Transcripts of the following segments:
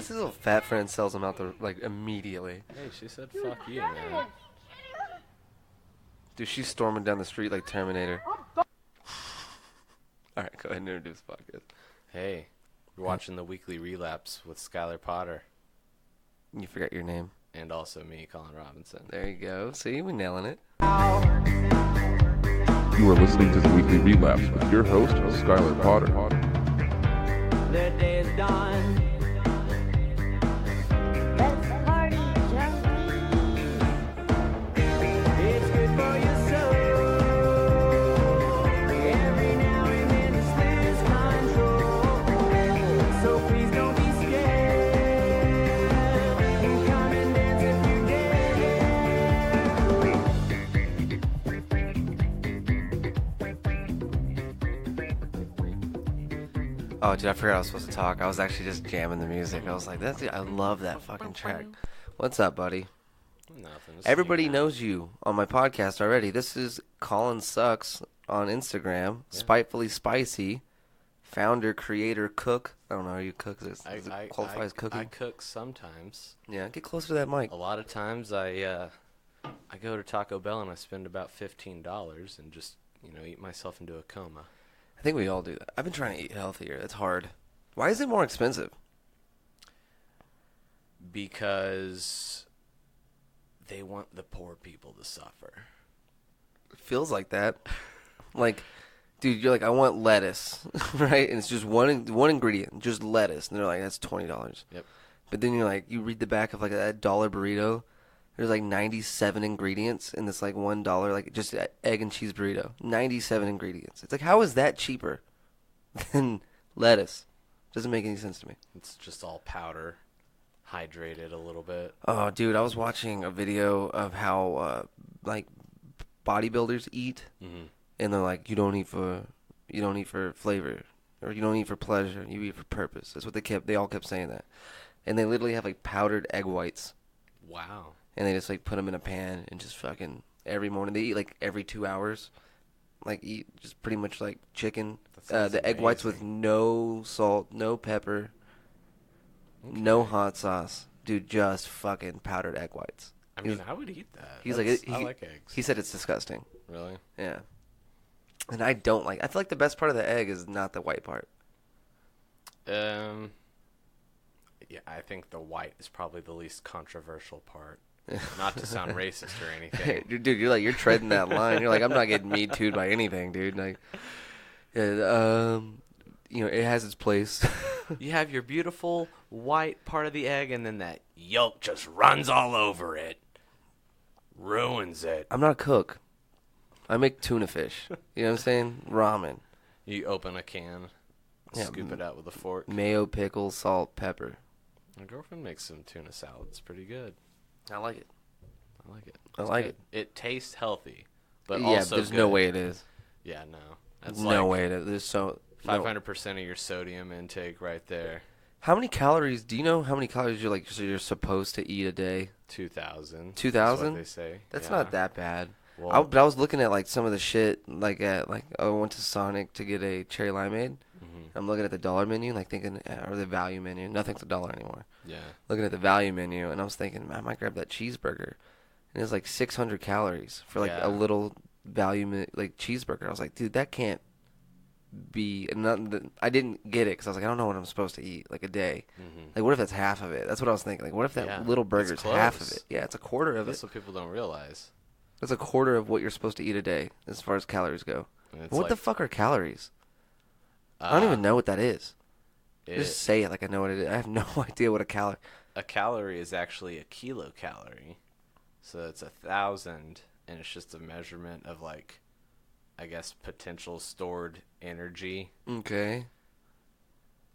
his little fat friend sells him out immediately. Hey, she said fuck you, man. Dude, she's storming down the street like Terminator. Alright, go ahead and introduce the podcast. Hey, we're watching the weekly relapse with Skylar Potter. You forgot your name. And also me, Colin Robinson. There you go. See, we're nailing it. You are listening to the Weekly Relapse with your host, Skylar Potter. The day is done. Let's party, junkie. It's good for your soul. Every now and then it's lose control. So please don't be scared. And come and dance if you dare. Oh, dude, I forgot I was supposed to talk. I was actually just jamming the music. I was like, I love that fucking track. What's up, buddy? Nothing. Everybody knows you on my podcast already. This is Colin Sucks on Instagram. Yeah. Spitefully Spicy. Founder, creator, cook. I don't know, are you cook? Does it qualify as cooking? I cook sometimes. Yeah, get closer to that mic. A lot of times I go to Taco Bell and I spend about $15 and just, eat myself into a coma. I think we all do that. I've been trying to eat healthier. It's hard. Why is it more expensive? Because they want the poor people to suffer. It feels like that. Like, dude, you're like, I want lettuce, right? And it's just one ingredient, just lettuce. And they're like, that's $20. Yep. But then you're like, you read the back of like that dollar burrito. There's like 97 ingredients in this like $1 like just egg and cheese burrito. 97 ingredients. It's like, how is that cheaper than lettuce? Doesn't make any sense to me. It's just all powder, hydrated a little bit. Oh, dude, I was watching a video of how like bodybuilders eat, and they're like, you don't eat for flavor, or you don't eat for pleasure. You eat for purpose. That's what they all kept saying that, and they literally have like powdered egg whites. Wow. And they just like put them in a pan and just fucking every morning. They eat like every 2 hours. Like eat just pretty much like chicken. The egg whites with no salt, no pepper, no hot sauce. Dude, just fucking powdered egg whites. I mean, I would eat that. I like eggs. He said it's disgusting. Really? Yeah. And I don't like. I feel like the best part of the egg is not the white part. Yeah, I think the white is probably the least controversial part. Not to sound racist or anything. Dude, you're treading that line. You're like, I'm not getting Me Too'd by anything, dude. Like, it has its place. You have your beautiful white part of the egg, and then that yolk just runs all over it. Ruins it. I'm not a cook. I make tuna fish. You know what I'm saying? Ramen. You open a can, scoop it out with a fork. Mayo, pickles, salt, pepper. My girlfriend makes some tuna salad. It's pretty good. I like it. I like it. It tastes healthy, but yeah, also there's good. No way it is. Yeah, no. That's no way it is. There's 500% of your sodium intake right there. How many calories? Do you know how many calories you're supposed to eat a day? 2,000. 2,000? That's what they say. That's not that bad. Well, but I was looking at like some of the shit I went to Sonic to get a cherry limeade. I'm looking at the dollar menu, like thinking, or the value menu. Nothing's $1 anymore. Yeah. Looking at the value menu, and I was thinking, man, I might grab that cheeseburger. And it's like 600 calories for like a little value like cheeseburger. I was like, dude, that can't be. I didn't get it because I was like, I don't know what I'm supposed to eat like a day. Like, what if that's half of it? That's what I was thinking. Like, what if that little burger's half of it? Yeah, it's a quarter of it. That's what people don't realize. That's a quarter of what you're supposed to eat a day as far as calories go. What the fuck are calories? I don't even know what that is. Just say it like I know what it is. I have no idea what a calorie. A calorie is actually a kilocalorie. So it's 1,000, and it's just a measurement of, like, I guess, potential stored energy. Okay.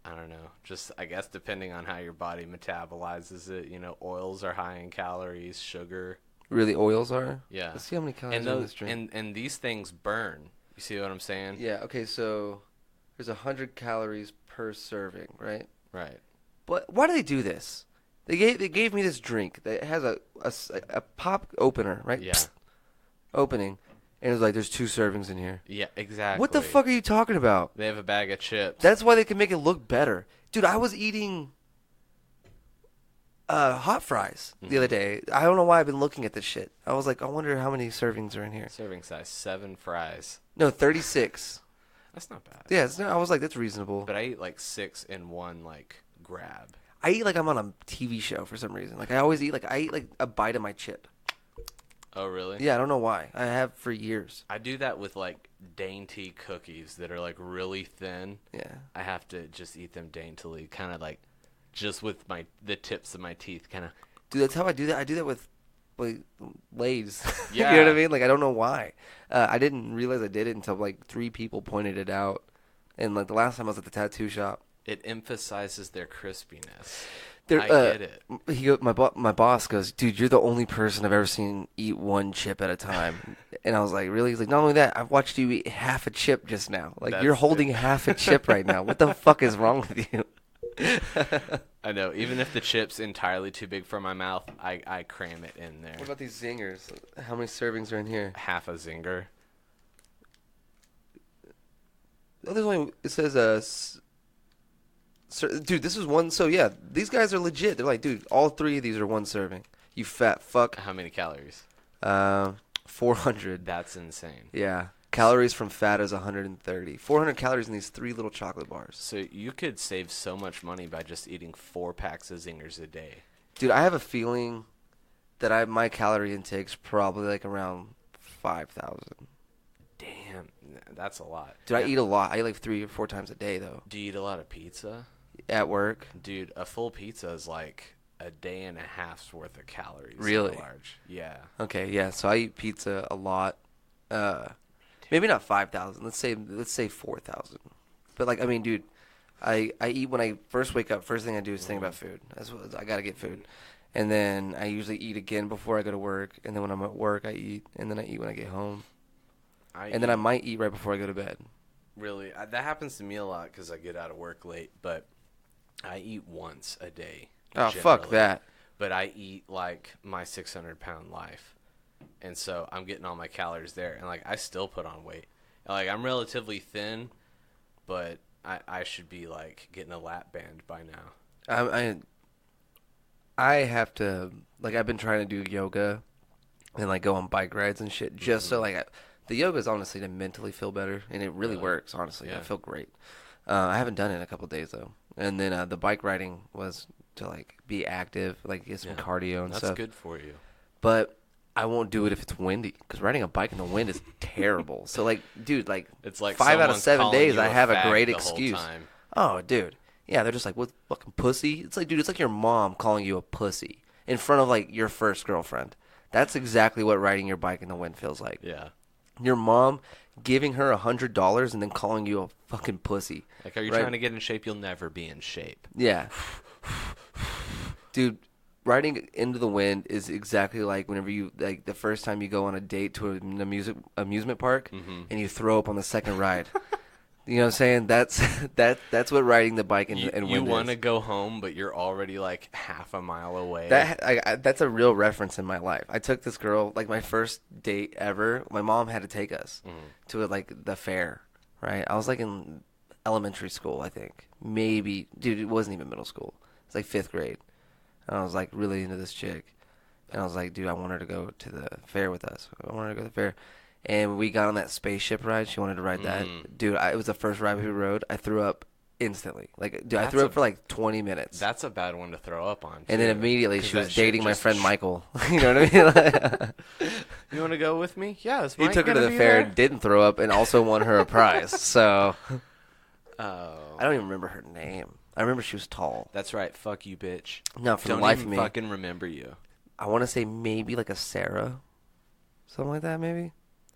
I don't know. Just, I guess, depending on how your body metabolizes it. Oils are high in calories, sugar. Really, oils are? Yeah. Let's see how many calories are in this drink. And these things burn. You see what I'm saying? Yeah, okay, so there's 100 calories per serving, right? Right. But why do they do this? They gave me this drink that has a pop opener, right? Yeah. Opening. And it was like, there's 2 servings in here. Yeah, exactly. What the fuck are you talking about? They have a bag of chips. That's why they can make it look better. Dude, I was eating hot fries the other day. I don't know why I've been looking at this shit. I was like, I wonder how many servings are in here. Serving size 7 fries. No, 36. That's not bad. Yeah, I was like, that's reasonable. But I eat like 6 in one like grab. I eat like I'm on a TV show for some reason. Like I always eat like a bite of my chip. Oh really? Yeah, I don't know why. I have for years. I do that with like dainty cookies that are like really thin. Yeah. I have to just eat them daintily, kind of like just with the tips of my teeth, kind of. Dude, that's how I do that. I do that with like Lay's. Yeah. You know what I mean? Like I don't know why. I didn't realize I did it until like 3 people pointed it out. And like the last time I was at the tattoo shop. It emphasizes their crispiness. There, I get it. My boss goes, dude, you're the only person I've ever seen eat one chip at a time. And I was like, really? He's like, not only that, I've watched you eat half a chip just now. Like, you're holding half a chip right now. What the fuck is wrong with you? I know. Even if the chip's entirely too big for my mouth, I cram it in there. What about these zingers? How many servings are in here? Half a zinger. Oh, there's only, it says, dude, this is one. So, yeah, these guys are legit. They're like, dude, all 3 of these are one serving. You fat fuck. How many calories? 400. That's insane. Yeah. Calories from fat is 130. 400 calories in these 3 little chocolate bars. So you could save so much money by just eating 4 packs of zingers a day. Dude, I have a feeling that my calorie intake's probably like around 5,000. Damn, that's a lot. Dude, I eat a lot. I eat like 3 or 4 times a day, though. Do you eat a lot of pizza? At work. Dude, a full pizza is like a day and a half's worth of calories. Really? Large. Yeah. Okay, yeah. So I eat pizza a lot. Maybe not 5,000. Let's say 4,000. But like, I mean, dude, I eat when I first wake up. First thing I do is think about food. I gotta get food, and then I usually eat again before I go to work. And then when I'm at work, I eat, and then I eat when I get home. Then I might eat right before I go to bed. Really, that happens to me a lot because I get out of work late. But I eat once a day. Oh, fuck generally. that. But I eat like my 600-pound life, and so I'm getting all my calories there, and like I still put on weight. Like I'm relatively thin, but I should be like getting a lap band by now. I have to, like, I've been trying to do yoga and like go on bike rides and shit just so like the yoga is honestly to mentally feel better, and it really works. Honestly, Yeah. I feel great. I haven't done it in a couple of days though, and then the bike riding was to like be active, like get some cardio and That's stuff. good for you. But I won't do it if it's windy, because riding a bike in the wind is terrible. So like, dude, like It's like 5 out of someone's 7 calling days you I have a fag great the whole excuse. time. Oh, dude. Yeah, they're just like, what fucking pussy? It's like, dude, it's like your mom calling you a pussy in front of like your first girlfriend. That's exactly what riding your bike in the wind feels like. Yeah. Your mom giving her $100 and then calling you a fucking pussy. Like, are you Right. trying to get in shape? You'll never be in shape. Yeah. Dude, riding into the wind is exactly like whenever you, like, the first time you go on a date to an amusement park and you throw up on the second ride. You know what I'm saying? That's what riding the bike in wind You want to is. go home, but you're already like half a mile away. That's a real reference in my life. I took this girl, like my first date ever. My mom had to take us to like the fair, right? I was like in elementary school, I think. Maybe, dude, it wasn't even middle school. It's like 5th grade. And I was like really into this chick. And I was like, dude, I want her to go to the fair with us. I want her to go to the fair. And we got on that spaceship ride. She wanted to ride that. Dude, it was the first ride we rode. I threw up instantly. Like, dude, I threw up for like 20 minutes. That's a bad one to throw up on. And then too, immediately 'cause she was that shit dating my just friend Michael. You know what I mean? You want to go with me? Yeah, is He Mike took her to gonna the be fair, there? didn't throw up, and also won her a prize. So Oh, I don't even remember her name. I remember she was tall. that's right. Fuck you, bitch. No, for Don't the life even of me, fucking remember you. I want to say maybe like a Sarah, something like that. Maybe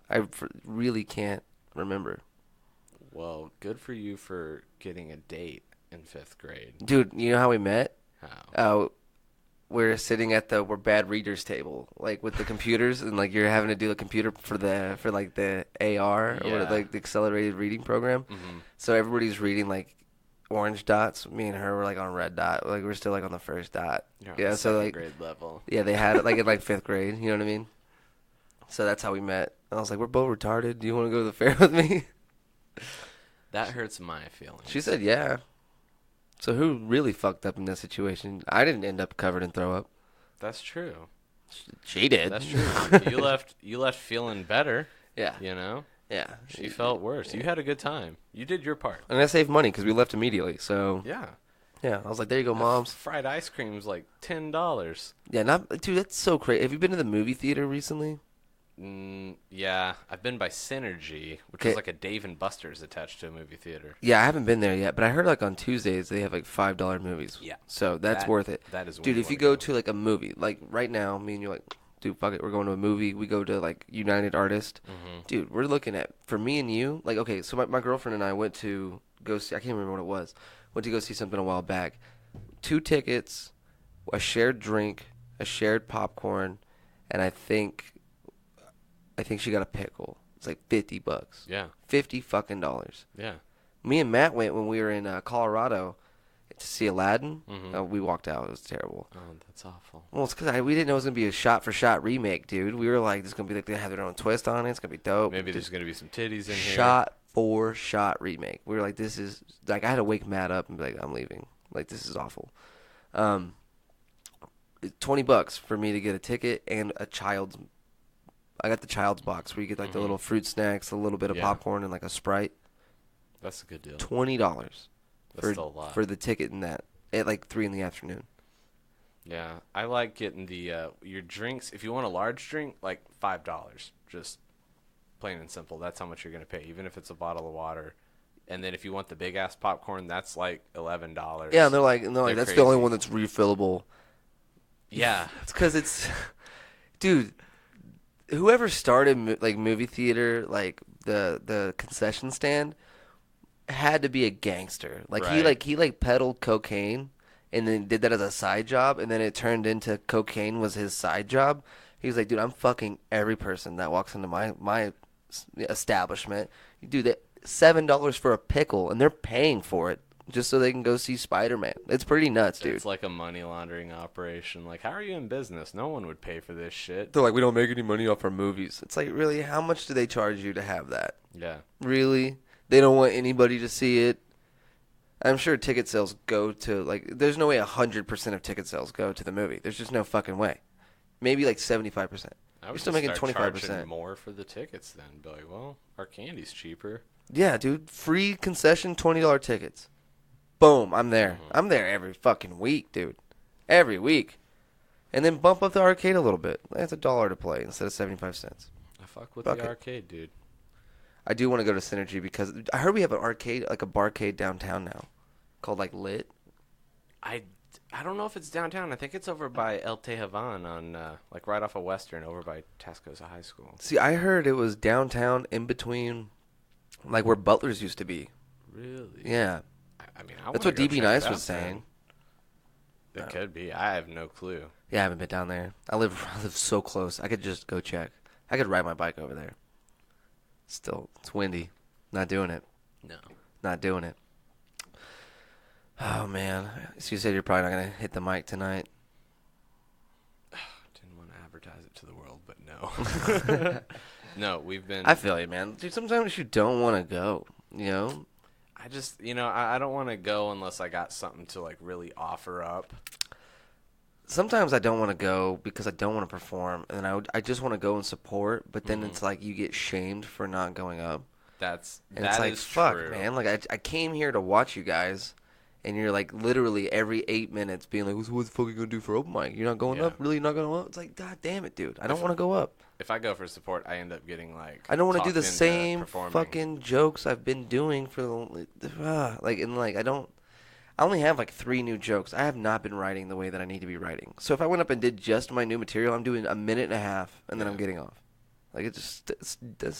I really can't remember. Well, good for you for getting a date in 5th grade. Dude, you know how we met? How? We're sitting at we're bad readers table, like with the computers, and like you're having to do the computer for like the AR or Yeah. like the accelerated reading program. So everybody's reading like orange dots. Me and her were like on red dot. Like we're still like on the first dot. You're on Yeah. the So 2nd like grade level. yeah, they had it like in like 5th grade. You know what I mean? So that's how we met. And I was like, we're both retarded. Do you want to go to the fair with me? That hurts my feelings. She said, yeah. So who really fucked up in this situation? I didn't end up covered in throw up. That's true. She did. That's true. You left feeling better. Yeah. You know. Yeah. She felt worse. You had a good time. You did your part. And I saved money because we left immediately. So Yeah. yeah, I was like, there you go, moms. Fried ice cream's like $10. Yeah, dude. That's so crazy. Have you been to the movie theater recently? Yeah, I've been by Synergy, which Okay. is like a Dave and Buster's attached to a movie theater. Yeah, I haven't been there yet, but I heard like on Tuesdays they have like $5 movies. Yeah. So that's worth it. That is when Dude, you if you wanna go to like a movie, like right now, me and you're like, dude, fuck it, we're going to a movie. We go to like United Artists. Mm-hmm. Dude, we're looking at, for me and you, like, okay, so my girlfriend and I went to go see, I can't remember what it was, went to go see something a while back. 2 tickets, a shared drink, a shared popcorn, and I think she got a pickle. It's like $50. Yeah. $50 Yeah. Me and Matt went when we were in Colorado to see Aladdin. Mhm. We walked out. It was terrible. Oh, that's awful. Well, it's because we didn't know it was going to be a shot-for-shot remake, dude. We were like, this is going to be like, they have their own twist on it. It's going to be dope. Maybe there's going to be some titties in here. Shot-for-shot remake. We were like, this is... Like, I had to wake Matt up and be like, I'm leaving. Like, this is awful. $20 for me to get a ticket and a child's... I got the child's box where you get like the little fruit snacks, a little bit of Yeah. popcorn, and like a Sprite. That's a good deal. $20 That's still a lot. for the ticket and that at like 3 p.m. Yeah, I like getting the your drinks. If you want a large drink, like $5, just plain and simple. That's how much you're gonna pay, even if it's a bottle of water. And then if you want the big ass popcorn, that's like $11. Yeah, and they're like They're that's the only crazy. one that's refillable. Yeah, It's because it's, dude. Whoever started like movie theater, like the concession stand, had to be a gangster. Like Right. he peddled cocaine, and then did that as a side job, and then it turned into cocaine was his side job. He was like, dude, I'm fucking every person that walks into my establishment. You do that $7 for a pickle, and they're paying for it just so they can go see Spider-Man. It's pretty nuts, dude. it's like a money laundering operation. Like, how are you in business? No one would pay for this shit. They're like, we don't make any money off our movies. It's like, really, how much do they charge you to have that? Yeah, Really? They don't want anybody to see it? I'm sure ticket sales go to, like, there's no way 100% of ticket sales go to the movie. There's just no fucking way. Maybe like 75%. I You're would still just making start 25%. charging more for the tickets then. Be like, well, our candy's cheaper. Yeah, dude. Free concession, $20 tickets. Boom, I'm there. I'm there every fucking week, dude. Every week. And then bump up the arcade a little bit. That's $1 to play instead of 75 cents. I fuck with Fuck the it. arcade, dude. I do want to go to Synergy because I heard we have an arcade, like a barcade downtown now, called like Lit. I don't know if it's downtown. I think it's over by El Tejavan on like right off of Western, over by Tascosa High School. See, I heard it was downtown in between, like where Butler's used to be. Really? Yeah, I mean, that's what DB Nice was saying. It could be. I have no clue. Yeah, I haven't been down there. I live so close. I could just go check. I could ride my bike over there. Still, it's windy. Not doing it. No. Not doing it. Oh man, so you said you're probably not gonna hit the mic tonight. Didn't want to advertise it to the world, but no. No, we've been. I feel you, man. Dude, sometimes you don't want to go. You know. I just, I don't want to go unless I got something to like really offer up. Sometimes I don't want to go because I don't want to perform, and I just want to go and support. But then Mm-hmm. it's like you get shamed for not going up, and That it's like is fuck, true. man. Like I came here to watch you guys, and you're like literally every 8 minutes being like, "What the fuck are you gonna do for open mic? You're not going Yeah. up? Really? You're not going up?" It's like, God damn it, dude. I don't want to go up. If I go for support, I end up getting like. I don't want to do talked the into same performing. fucking jokes I've been doing for I only have like 3 new jokes. I have not been writing the way that I need to be writing. So if I went up and did just my new material, I'm doing a minute and a half, and then I'm getting off. Like it's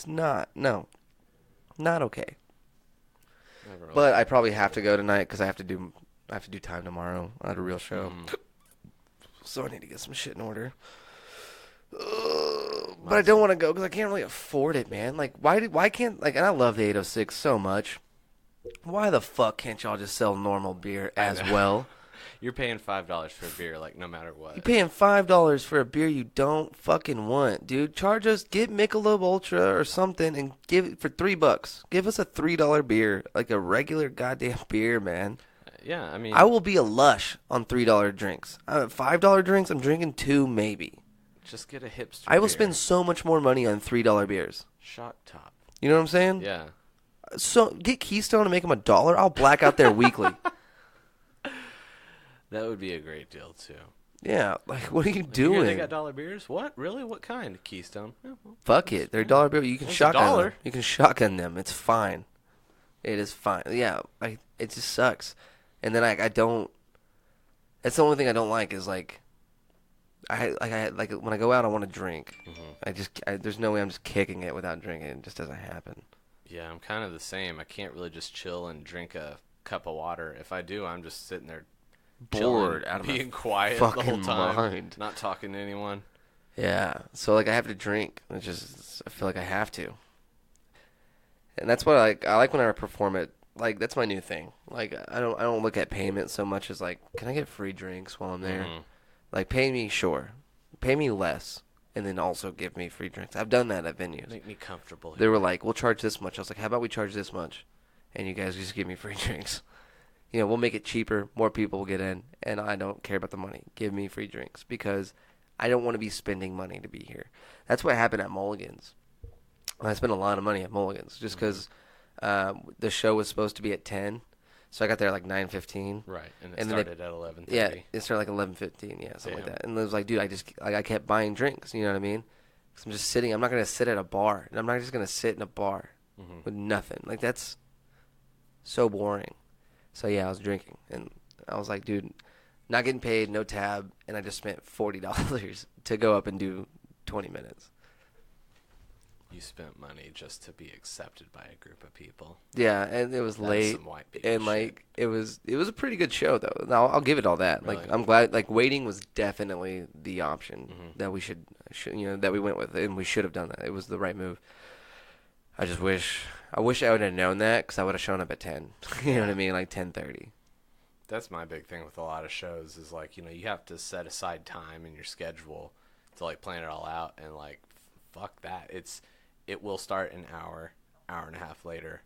not okay. Never really- But I probably have to go tonight because I have to do time tomorrow. I had a real show, so I need to get some shit in order. But I don't want to go because I can't really afford it, man. Like why can't and I love the 806 so much. Why the fuck can't y'all just sell normal beer as well? You're paying $5 for a beer, like no matter what. You're paying $5 for a beer you don't fucking want, dude. Charge us, get Michelob Ultra or something, and give it for $3. Give us a $3 beer, like a regular goddamn beer, man. Yeah, I mean, I will be a lush on $3 drinks. $5 drinks, I'm drinking 2 maybe. just get a hipster. I will beer. spend so much more money on $3 beers. Shock top. You know what I'm saying? Yeah. So get Keystone and make them $1. I'll black out there weekly. That would be a great deal too. Yeah, like what are you You doing? hear they got dollar beers? What? Really? What kind? Keystone. Yeah, well, Fuck it, they're $1 bill. You can It's shotgun $1. them. You can shotgun them. It's fine. It is fine. Yeah, it just sucks. And then I don't. That's the only thing I don't like is like. I like when I go out, I want to drink. There's no way I'm just kicking it without drinking. It just doesn't happen. Yeah, I'm kind of the same. I can't really just chill and drink a cup of water. If I do, I'm just sitting there Bored chilling, out of my being quiet the whole fucking time, mind. not talking to anyone. Yeah, so like I have to drink. I feel like I have to, and that's what I like when I perform it. Like that's my new thing. Like I don't look at payment so much as like, can I get free drinks while I'm there? Like pay me, sure, pay me less, and then also give me free drinks. I've done that at venues. Make me comfortable. They were like, we'll charge this much. I was like, how about we charge this much, and you guys just give me free drinks. You know, we'll make it cheaper. More people will get in, and I don't care about the money. Give me free drinks because I don't want to be spending money to be here. That's what happened at Mulligan's. I spent a lot of money at Mulligan's just because the show was supposed to be at 10, so I got there like 9:15. Right, and it then started at 11:30. Yeah, it started like 11:15. Yeah, something like that. And it was like, dude, I kept buying drinks. You know what I mean? Because I'm just sitting. I'm not gonna sit at a bar. And I'm not just gonna sit in a bar with nothing. Like that's so boring. So yeah, I was drinking, and I was like, dude, not getting paid, no tab, and I just spent $40 to go up and do 20 minutes. You spent money just to be accepted by a group of people. Yeah, and it was That's late, some white people and like it was a pretty good show though. Now I'll give it all that. Really? Like I'm glad. Like waiting was definitely the option that we should that we went with, and we should have done that. It was the right move. I wish I would have known that because I would have shown up at 10. You know what I mean? Like 10:30. That's my big thing with a lot of shows is like, you have to set aside time in your schedule to like plan it all out, and like fuck that. It will start an hour and a half later,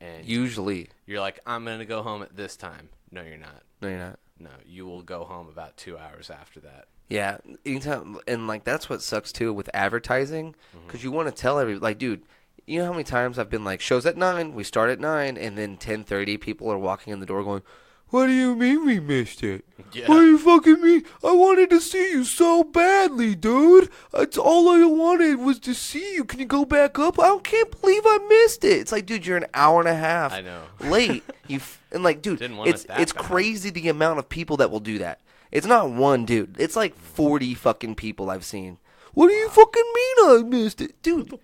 and Usually. you're like, I'm gonna go home at this time. No, you're not. No, you're not. No, you will go home about 2 hours after that. Yeah, anytime, and like that's what sucks too with advertising, because you want to tell everybody, like, dude, you know how many times I've been like, shows at 9, we start at 9, and then 10:30, people are walking in the door going, what do you mean we missed it? Yeah. What do you fucking mean? I wanted to see you so badly, dude. That's all I wanted was to see you. Can you go back up? Can't believe I missed it. It's like, dude, you're an hour and a half I know. late. And like, dude, Didn't want it that it's bad. crazy the amount of people that will do that. It's not one dude. It's like 40 fucking people I've seen. What do you fucking mean I missed it? Dude,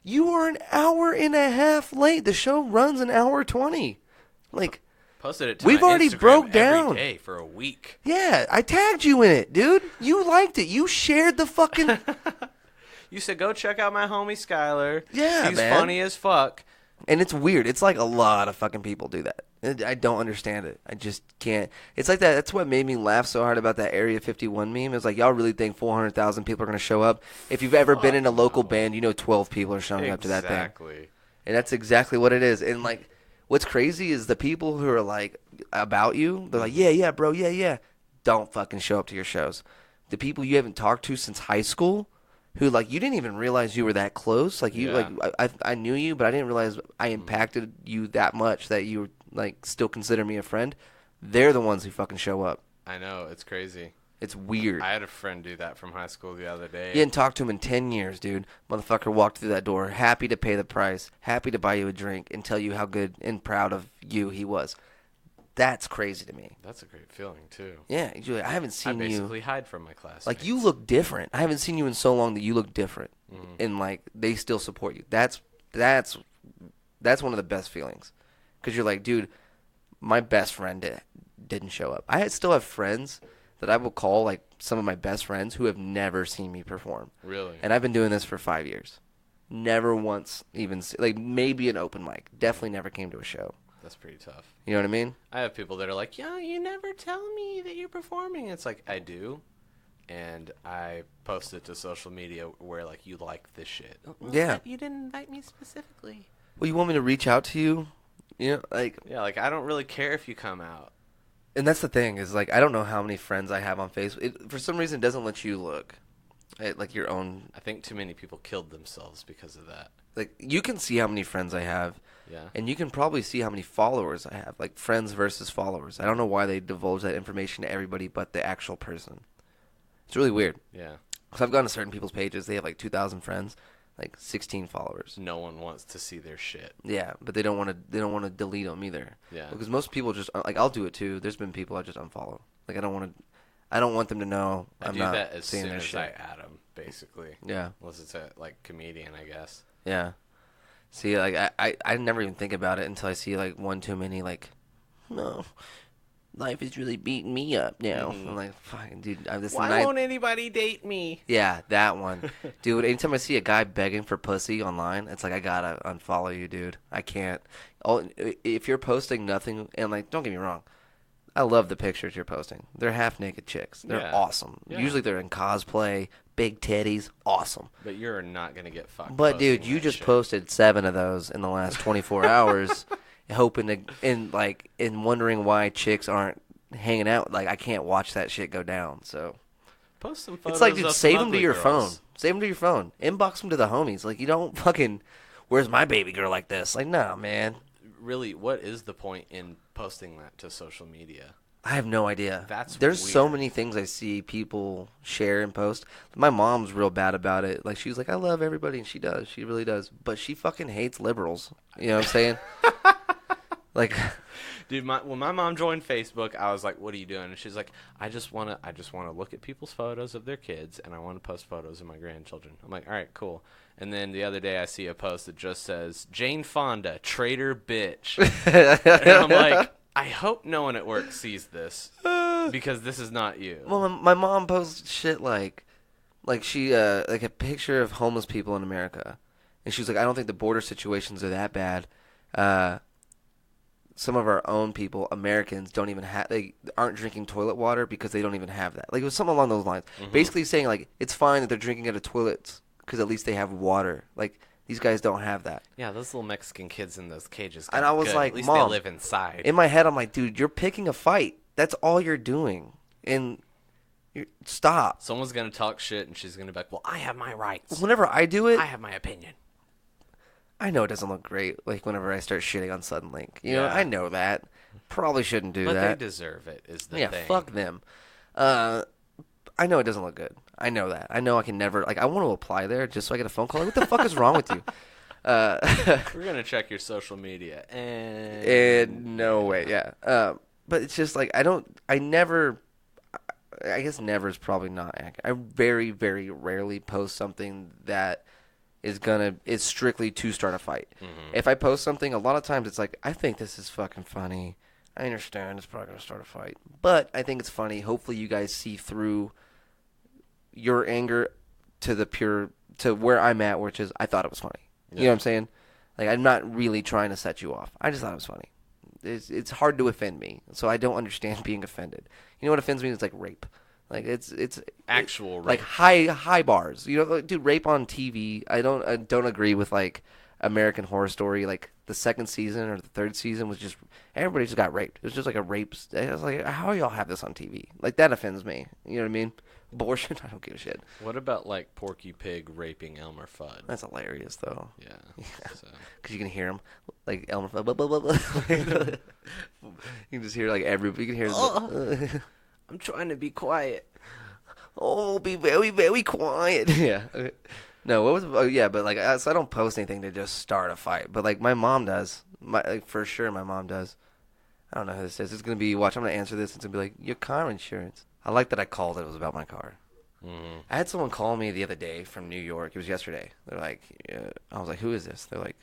you are an hour and a half late. The show runs an hour 20. Like, Posted it to We've my already Instagram broke down. every day for a week. yeah, I tagged you in it, dude. You liked it. You shared the fucking... You said, go check out my homie Skylar. Yeah, He's man. funny as fuck. And it's weird. It's like a lot of fucking people do that. I don't understand it. I just can't. It's like that. That's what made me laugh so hard about that Area 51 meme. It's like, y'all really think 400,000 people are going to show up? If you've ever been in a local band, 12 people are showing up to that thing. Exactly. And that's exactly what it is. And like, what's crazy is the people who are like about you, they're like, yeah, bro, yeah. Don't fucking show up to your shows. The people you haven't talked to since high school, who like you didn't even realize you were that close. Like you, Yeah. like I knew you, but I didn't realize I impacted you that much that you were like still consider me a friend. They're the ones who fucking show up. I know, it's crazy. It's weird. I had a friend do that from high school the other day. You hadn't talked to him in 10 years, dude. Motherfucker walked through that door, happy to pay the price, happy to buy you a drink, and tell you how good and proud of you he was. That's crazy to me. That's a great feeling, too. Yeah, I haven't I seen basically you. hide from my classmates. Like, you look different. I haven't seen you in so long that you look different. And, like, they still support you. That's one of the best feelings. Because you're like, dude, my best friend didn't show up. still have friends that I will call, like, some of my best friends who have never seen me perform. Really? And I've been doing this for 5 years. Never once even, like, maybe an open mic. Definitely never came to a show. That's pretty tough. You know what I mean? I have people that are like, yeah, you never tell me that you're performing. It's like, I do. And I post it to social media where, like, you like this shit. Well, Yeah. You didn't invite me specifically. Well, you want me to reach out to you? You know, like, Yeah, like, I don't really care if you come out. And that's the thing is like I don't know how many friends I have on Facebook. For some reason, it doesn't let you look at like your own. I think too many people killed themselves because of that. Like you can see how many friends I have, Yeah. and you can probably see how many followers I have. Like friends versus followers. I don't know why they divulge that information to everybody but the actual person. It's really weird. Yeah. So I've gone to certain people's pages. They have like 2,000 friends, like 16 followers. No one wants to see their shit. Yeah, but they don't want to. They don't want to delete them either. Yeah. Because most people just like I'll do it too. There's been people I just unfollow. Like I don't want to. I don't want them to know I I'm do not that as seeing soon their as shit. I add them, basically. Yeah, Unless it's a like comedian, I guess. yeah. See, like I never even think about it until I see like one too many. Like, no, life is really beating me up now. I'm like, fucking dude. This Why won't anybody date me? Yeah, that one, dude. Anytime I see a guy begging for pussy online, it's like I gotta unfollow you, dude. I can't. Oh, if you're posting nothing, and like, don't get me wrong, I love the pictures you're posting. They're half naked chicks. They're Yeah. awesome. Yeah. Usually they're in cosplay, big titties, awesome. But you're not gonna get fucked. But dude, posting you that just shit. posted 7 of those in the last 24 hours, hoping to and wondering why chicks aren't hanging out. Like I can't watch that shit go down. So Post some photos. it's like, dude, of save some them to ugly your girls. phone. Save them to your phone. Inbox them to the homies. Like you don't fucking. Where's my baby girl like this? Like nah, man. Really, what is the point in posting that to social media? I have no idea. There's so many things I see people share and post. My mom's real bad about it. Like she's like, I love everybody, and she does. She really does. But she fucking hates liberals. You know what I'm saying? Like, Dude, when my mom joined Facebook, I was like, "What are you doing?" And she's like, "I just wanna look at people's photos of their kids, and I want to post photos of my grandchildren." I'm like, "All right, cool." And then the other day, I see a post that just says, "Jane Fonda, traitor bitch," and I'm like, I hope no one at work sees this because this is not you. well, my mom posts shit like she like a picture of homeless people in America, and she's like, I don't think the border situations are that bad. Some of our own people, Americans, they aren't drinking toilet water because they don't even have that. Like it was something along those lines. Basically saying like it's fine that they're drinking out of toilets because at least they have water. Like these guys don't have that. Yeah, those little Mexican kids in those cages. And I was good. like, at least Mom, they live inside. In my head, I'm like, dude, you're picking a fight. That's all you're doing. And stop. Someone's gonna talk shit, and she's gonna be like, "Well, I have my rights. Whenever I do it, I have my opinion." I know it doesn't look great. Like whenever I start shitting on Suddenlink, you know, Yeah. I know that. Probably shouldn't do But that. they deserve it. Is the Yeah, thing. fuck them. I know it doesn't look good. I know that. I know I can never like. I want to apply there just so I get a phone call. Like, what the fuck is wrong with you? We're gonna check your social media, and And no way, yeah. But it's just like I never. I guess never is probably not accurate. I very, very rarely post something that is strictly to start a fight. If I post something, a lot of times it's like, I think this is fucking funny. I understand it's probably gonna start a fight, but I think it's funny. Hopefully, you guys see through your anger to where I'm at, which is I thought it was funny. You know what I'm saying? Like I'm not really trying to set you off. I just thought it was funny. It's hard to offend me, so I don't understand being offended. You know what offends me? It's like rape. Like it's actual rape. like high bars. You know, like, dude, rape on TV. I don't agree with like American Horror Story. Like the second season or the third season was just everybody just got raped. It was just like a rape. I was like, how y'all have this on TV? Like that offends me. You know what I mean? Abortion, I don't give a shit. What about like Porky Pig raping Elmer Fudd? That's hilarious though. Yeah. So. Because you can hear him, like Elmer. Blah, blah, blah, blah. You can just hear like everybody. You can hear. I'm trying to be quiet. Oh, be very, very quiet. Yeah. No, what was? Oh, yeah, but like, so I don't post anything to just start a fight. But like, my mom does. For sure, my mom does. I don't know who this is. It's gonna be. Watch, I'm gonna answer this. It's gonna be like your car insurance. I like that I called it. It was about my car. Mm-hmm. I had someone call me the other day from New York. It was yesterday. They're like, I was like, who is this? They're like,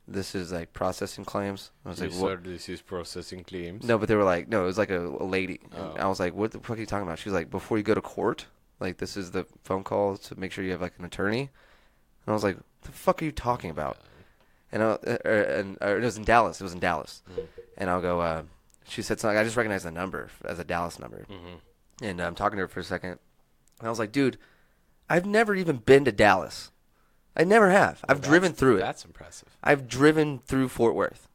this is like processing claims. I was like, what? This is processing claims. No, but they were like, no, it was like a lady. Oh. And I was like, what the fuck are you talking about? She was like, before you go to court, like this is the phone call to make sure you have like an attorney. And I was like, what the fuck are you talking about? And it was in Dallas. It was in Dallas. Mm-hmm. And I'll go, she said something. I just recognized the number as a Dallas number. Mm-hmm. And I'm talking to her for a second. And I was like, dude, I've never even been to Dallas. I never have. I've driven through it. That's impressive. I've driven through Fort Worth.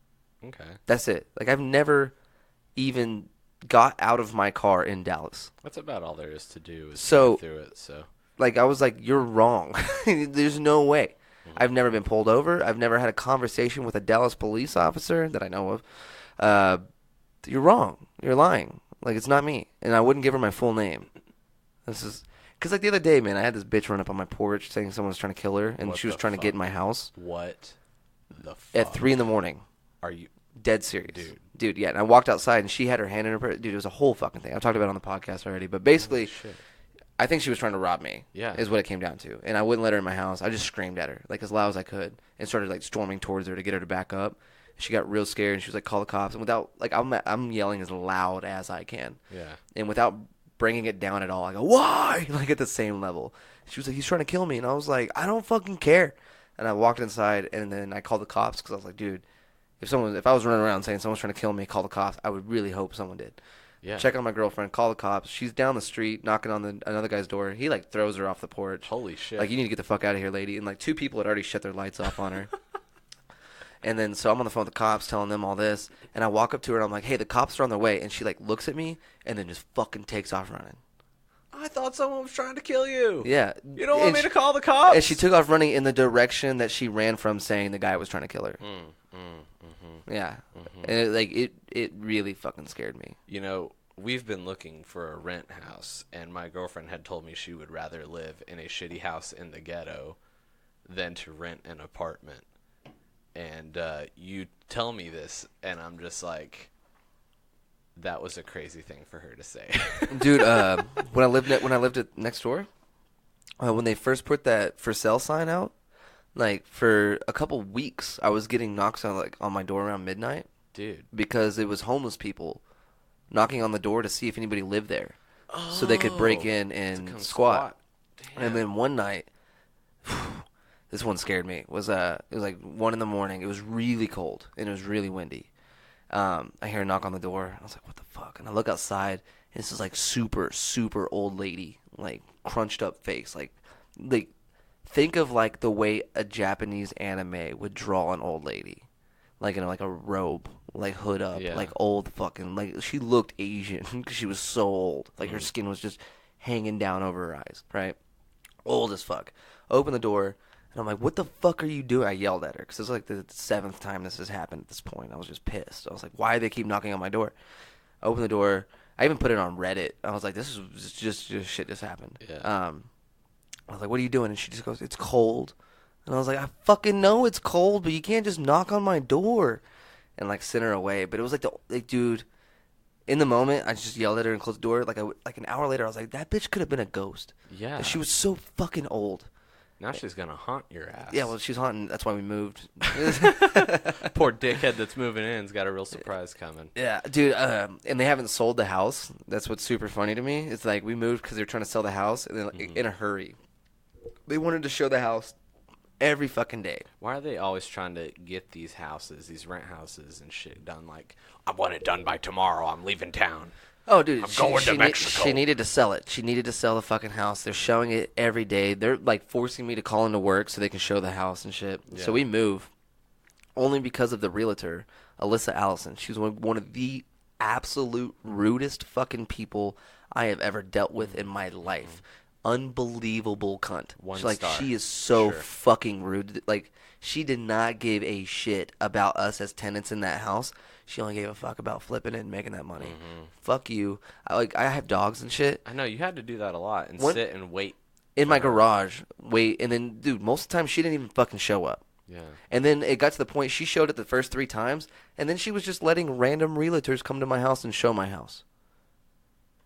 Okay. That's it. Like, I've never even got out of my car in Dallas. That's about all there is to do is So- get through it. So Like, I was like, you're wrong. There's no way. I've never been pulled over. I've never had a conversation with a Dallas police officer that I know of. You're wrong. You're lying. Like, it's not me. And I wouldn't give her my full name. This is... Because, like, the other day, man, I had this bitch run up on my porch saying someone was trying to kill her, and What she was the trying to get in fuck? my house what the fuck? at 3 in the morning. Are you? Dead serious. Dude. Yeah. And I walked outside, and she had her hand in her purse. Dude, it was a whole fucking thing. I've talked about it on the podcast already. But basically, Shit. I think she was trying to rob me. Yeah. Is what it came down to. And I wouldn't let her in my house. I just screamed at her, like, as loud as I could, and started, like, storming towards her to get her to back up. She got real scared, and she was like, call the cops. And without, like, I'm yelling as loud as I can. Yeah. And without bringing it down at all, I go, why? Like, at the same level. She was like, he's trying to kill me. And I was like, I don't fucking care. And I walked inside, and then I called the cops because I was like, dude, if I was running around saying someone's trying to kill me, call the cops, I would really hope someone did. Yeah. Check on my girlfriend, call the cops. She's down the street knocking on another guy's door. He, like, throws her off the porch. Holy shit. Like, you need to get the fuck out of here, lady. And, like, 2 people had already shut their lights off on her. And then, so I'm on the phone with the cops telling them all this. And I walk up to her, and I'm like, hey, the cops are on their way. And she, like, looks at me and then just fucking takes off running. I thought someone was trying to kill you. Yeah. You don't want And me she- to call the cops? And she took off running in the direction that she ran from, saying the guy was trying to kill her. Yeah. And, it really fucking scared me. You know, we've been looking for a rent house, and my girlfriend had told me she would rather live in a shitty house in the ghetto than to rent an apartment. And you tell me this, and I'm just like, that was a crazy thing for her to say. Dude, when I lived at next door, when they first put that for sale sign out, like, for a couple weeks, I was getting knocks on my door around midnight. Dude. Because it was homeless people knocking on the door to see if anybody lived there, so they could break in and come squat. Damn. And then one night, this one scared me. It was like 1 in the morning. It was really cold and it was really windy. I hear a knock on the door. I was like, what the fuck? And I look outside, and this is like super, super old lady, like crunched up face, like think of like the way a Japanese anime would draw an old lady, like in like a robe, like hood up, Yeah. like old fucking, like she looked Asian because she was so old. Like her skin was just hanging down over her eyes, right? Old as fuck. Open the door, and I'm like, what the fuck are you doing? I yelled at her because it's like the 7th time this has happened at this point. I was just pissed. I was like, why do they keep knocking on my door? Open the door. I even put it on Reddit. I was like, this is just shit just happened. Yeah. I was like, what are you doing? And she just goes, it's cold. And I was like, I fucking know it's cold, but you can't just knock on my door. And, like, send her away. But it was like, dude, in the moment, I just yelled at her and closed the door. Like, an hour later, I was like, that bitch could have been a ghost. Yeah. She was so fucking old. Now she's going to haunt your ass. Yeah, well, she's haunting. That's why we moved. Poor dickhead that's moving in's got a real surprise coming. Yeah, dude, and they haven't sold the house. That's what's super funny to me. It's like we moved because they're trying to sell the house, and then in a hurry. They wanted to show the house every fucking day. Why are they always trying to get these houses, these rent houses and shit done? Like, I want it done by tomorrow. I'm leaving town. Oh, dude, I'm going to Mexico. She needed to sell it. She needed to sell the fucking house. They're showing it every day. They're, like, forcing me to call into work so they can show the house and shit. Yeah. So we move only because of the realtor, Alyssa Allison. She's one of the absolute rudest fucking people I have ever dealt with in my life. Unbelievable cunt. One Like, star. she is so Sure. fucking rude. Like, she did not give a shit about us as tenants in that house. She only gave a fuck about flipping it and making that money. Fuck you. I have dogs and shit. I know, you had to do that a lot and What? sit and wait. In my garage, wait, and then, dude, most of the time she didn't even fucking show up. Yeah. And then it got to the point she showed it the first 3 times, and then she was just letting random realtors come to my house and show my house.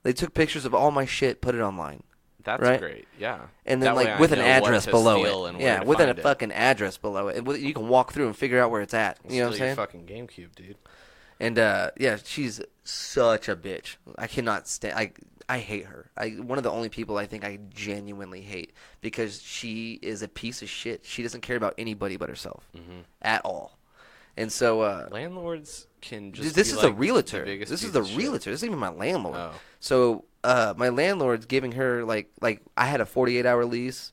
They took pictures of all my shit, put it online. That's Right? great, yeah. And then, That way like, I with an know what address to below steal it. and where Yeah, to with a find it. fucking address below it. You can walk through and figure out where it's at. You know what I'm Steal saying? your fucking GameCube, dude. And, yeah, she's such a bitch. I cannot stand... I hate her. One of the only people I think I genuinely hate because she is a piece of shit. She doesn't care about anybody but herself at all. And so... Landlords can just this be is like a realtor. the biggest This is piece the of shit. realtor. This isn't even my landlord. Oh. So my landlord's giving her like I had a 48-hour lease.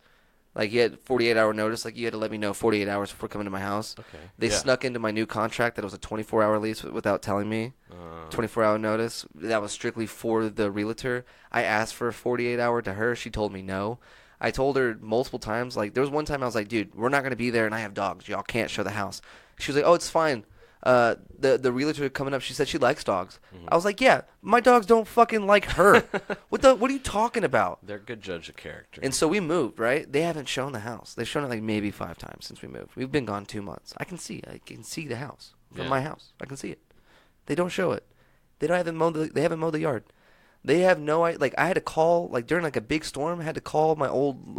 Like, you had 48-hour notice. Like, you had to let me know 48 hours before coming to my house. Okay. They Yeah. snuck into my new contract that it was a 24-hour lease without telling me. 24-hour notice. That was strictly for the realtor. I asked for a 48-hour to her. She told me no. I told her multiple times. Like, there was one time I was like, dude, we're not going to be there, and I have dogs. Y'all can't show the house. She was like, oh, it's fine. The realtor coming up, she said she likes dogs. I was like, yeah, my dogs don't fucking like her. What are you talking about? They're a good judge of character. And so we moved, right? They haven't shown the house. They've shown it like maybe 5 times since we moved. We've been gone 2 months. I can see the house from my house. I can see it. They don't show it. They haven't mowed the yard. They have no idea. Like, I had to call, like, during like a big storm, I had to call my old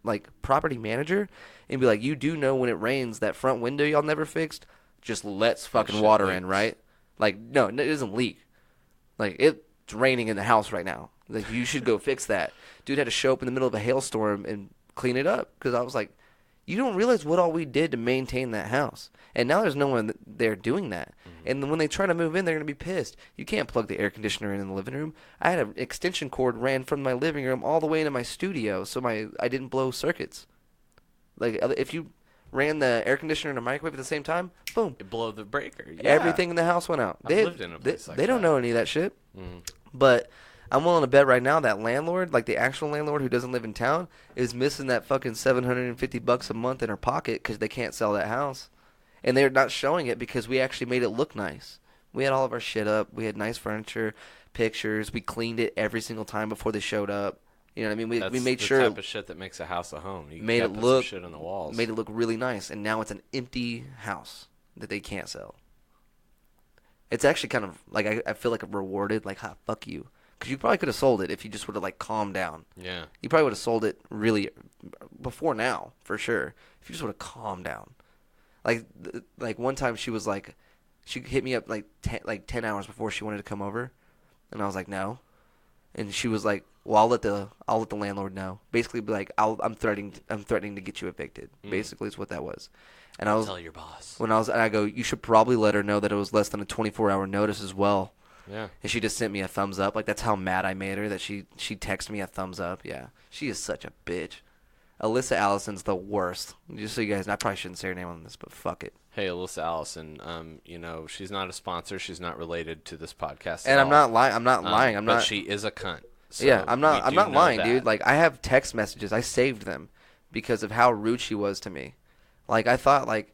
like property manager and be like, you do know when it rains that front window y'all never fixed just lets fucking water leaks. in, right? Like, no, it doesn't leak. Like, it's raining in the house right now. Like, you should go fix that. Dude had to show up in the middle of a hailstorm and clean it up because I was like, you don't realize what all we did to maintain that house. And now there's no one there doing that. And then when they try to move in, they're going to be pissed. You can't plug the air conditioner in the living room. I had an extension cord ran from my living room all the way into my studio so I didn't blow circuits. Like, if you ran the air conditioner and a microwave at the same time, boom. It blow the breaker. Yeah. Everything in the house went out. I've lived in a place like they don't that. know any of that shit. But I'm willing to bet right now that landlord, like the actual landlord who doesn't live in town, is missing that fucking $750 a month in her pocket because they can't sell that house. And they're not showing it because we actually made it look nice. We had all of our shit up. We had nice furniture, pictures. We cleaned it every single time before they showed up. You know what I mean? We made sure That's the type of shit that makes a house a home. You made gotta it put look some shit on the walls. made it look really nice, and now it's an empty house that they can't sell. It's actually kind of like I feel like rewarded, like, ha, fuck you, because you probably could have sold it if you just would have like calmed down. Yeah. You probably would have sold it really before now for sure if you just would have calmed down. Like one time she was like, she hit me up like 10 hours before she wanted to come over, and I was like no, and she was like, well, I'll let the landlord know. Basically, be like, I'm threatening to get you evicted. Basically, is what that was. And I was Tell your boss. and I go, you should probably let her know that it was less than a 24-hour notice as well. Yeah. And she just sent me a thumbs up. Like, that's how mad I made her that she texted me a thumbs up. Yeah, she is such a bitch. Alyssa Allison's the worst. Just so you guys know, I probably shouldn't say her name on this, but fuck it. Hey, Alyssa Allison. You know, she's not a sponsor. She's not related to this podcast. And at I'm all. not lying. I'm not lying. I'm but not. she is a cunt. So Yeah, I'm not. we I'm do not know lying, that. dude. Like, I have text messages. I saved them because of how rude she was to me. Like, I thought, like,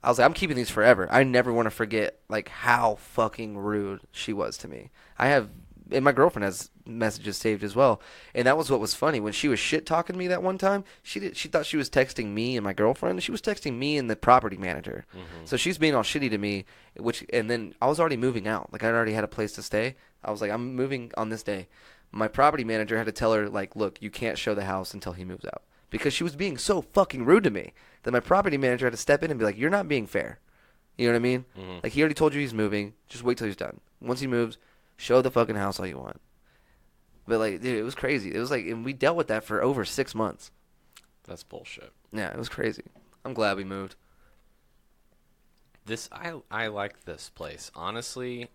I was like, I'm keeping these forever. I never want to forget, like, how fucking rude she was to me. I have, and my girlfriend has messages saved as well. And that was what was funny. When she was shit talking to me that one time, she thought she was texting me and my girlfriend. She was texting me and the property manager. So she's being all shitty to me. And then I was already moving out. Like, I already had a place to stay. I was like, I'm moving on this day. My property manager had to tell her, like, look, you can't show the house until he moves out. Because she was being so fucking rude to me that my property manager had to step in and be like, you're not being fair. You know what I mean? Like, he already told you he's moving. Just wait till he's done. Once he moves, show the fucking house all you want. But, like, dude, it was crazy. It was like, and we dealt with that for over 6 months. That's bullshit. Yeah, it was crazy. I'm glad we moved. I like this place. Honestly,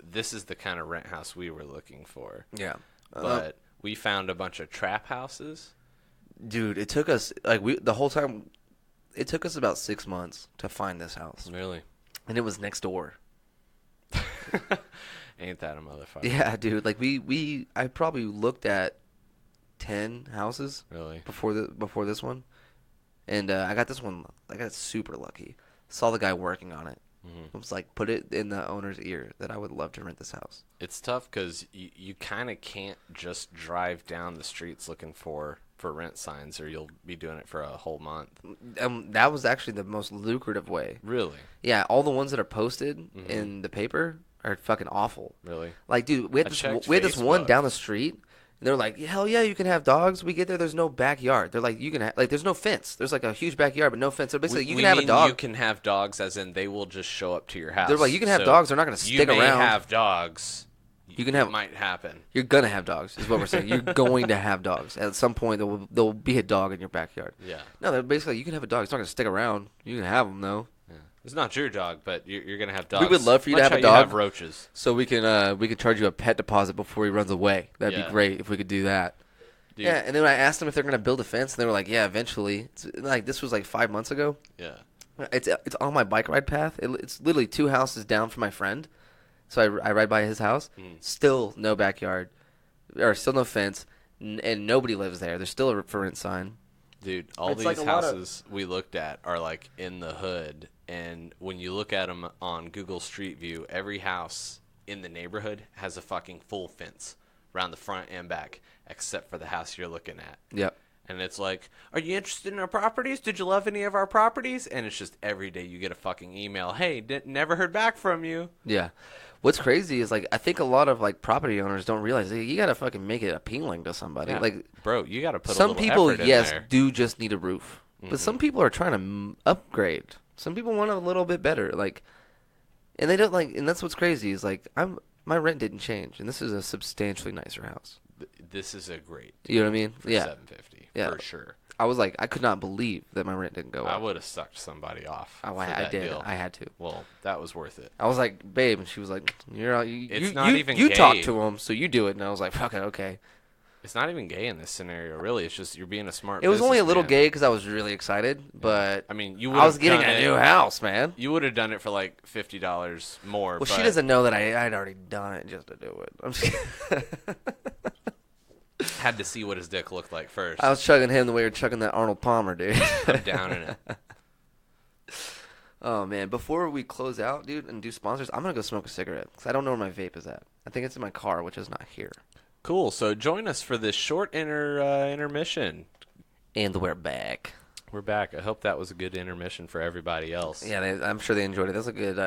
this is the kind of rent house we were looking for. Yeah. But we found a bunch of trap houses. Dude, it took us, like, the whole time, it took us about 6 months to find this house. Really? And it was next door. Ain't that a motherfucker? Yeah, dude. Like, I probably looked at 10 houses. Really? Before this one. And I got this one, I got super lucky. Saw the guy working on it. It was like, put it in the owner's ear that I would love to rent this house. It's tough because you kind of can't just drive down the streets looking for rent signs, or you'll be doing it for a whole month. That was actually the most lucrative way. Really? Yeah, all the ones that are posted in the paper are fucking awful. Really? Like, dude, we had this one Facebook. down the street. And they're like, hell yeah, you can have dogs. We get there's no backyard. They're like, you can like, there's no fence. There's like a huge backyard, but no fence. So basically, you can have a dog. You can have dogs, as in they will just show up to your house. They're like, you can have So dogs. They're not going to stick You may around. have dogs. You can have. It might happen. You're gonna have dogs, is what we're saying. You're going to have dogs. At some point, there will be a dog in your backyard. Yeah. No, they're basically, you can have a dog. It's not gonna stick around. You can have them though. Yeah. It's not your dog, but you're gonna have dogs. We would love for you to Much have a how you dog. have roaches. So we could charge you a pet deposit before he runs away. That'd Yeah. be great if we could do that. Dude. Yeah, and then I asked them if they're gonna build a fence, and they were like, "Yeah, eventually." Like this was like 5 months ago. Yeah. It's on my bike ride path. It's literally 2 houses down from my friend, so I ride by his house. Still no backyard, or still no fence, and nobody lives there. There's still a for rent sign. Dude, all It's these like a lot of- houses we looked at are like in the hood, and when you look at them on Google Street View, every house in the neighborhood has a fucking full fence around the front and back, except for the house you're looking at. Yep. And it's like, are you interested in our properties? Did you love any of our properties? And it's just every day you get a fucking email. Hey, never heard back from you. Yeah. What's crazy is, like, I think a lot of, like, property owners don't realize you gotta fucking make it appealing to somebody. Yeah. Like, Bro, you got to put some a little people, effort in yes, there. do just need a roof, but some people are trying to upgrade. Some people want a little bit better, like, and they don't like, and that's what's crazy is like my rent didn't change, and this is a substantially nicer house. This is a great You know what I mean? for Yeah. $750 Yeah. for sure. I was like, I could not believe that my rent didn't go I up. would have sucked somebody off. Oh, for I that did. deal. I had to. Well, that was worth it. I was like, babe, and she was like, you're out. It's not even you gay. talk to him, so you do it. And I was like, fuck it, okay. It's not even gay in this scenario, really. It's just you're being a smart. It was only a little businessman. gay because I was really excited, but I mean, you. I was would've getting done a it- new house, man. You would have done it for like $50 more. Well, but she doesn't know that I'd already done it just to do it. I'm just had to see what his dick looked like first. I was chugging him the way you're chugging that Arnold Palmer, dude. I'm down in it. Oh, man. Before we close out, dude, and do sponsors, I'm going to go smoke a cigarette because I don't know where my vape is at. I think it's in my car, which is not here. Cool. So join us for this short intermission. And we're back. We're back. I hope that was a good intermission for everybody else. Yeah, I'm sure they enjoyed it. That's a good,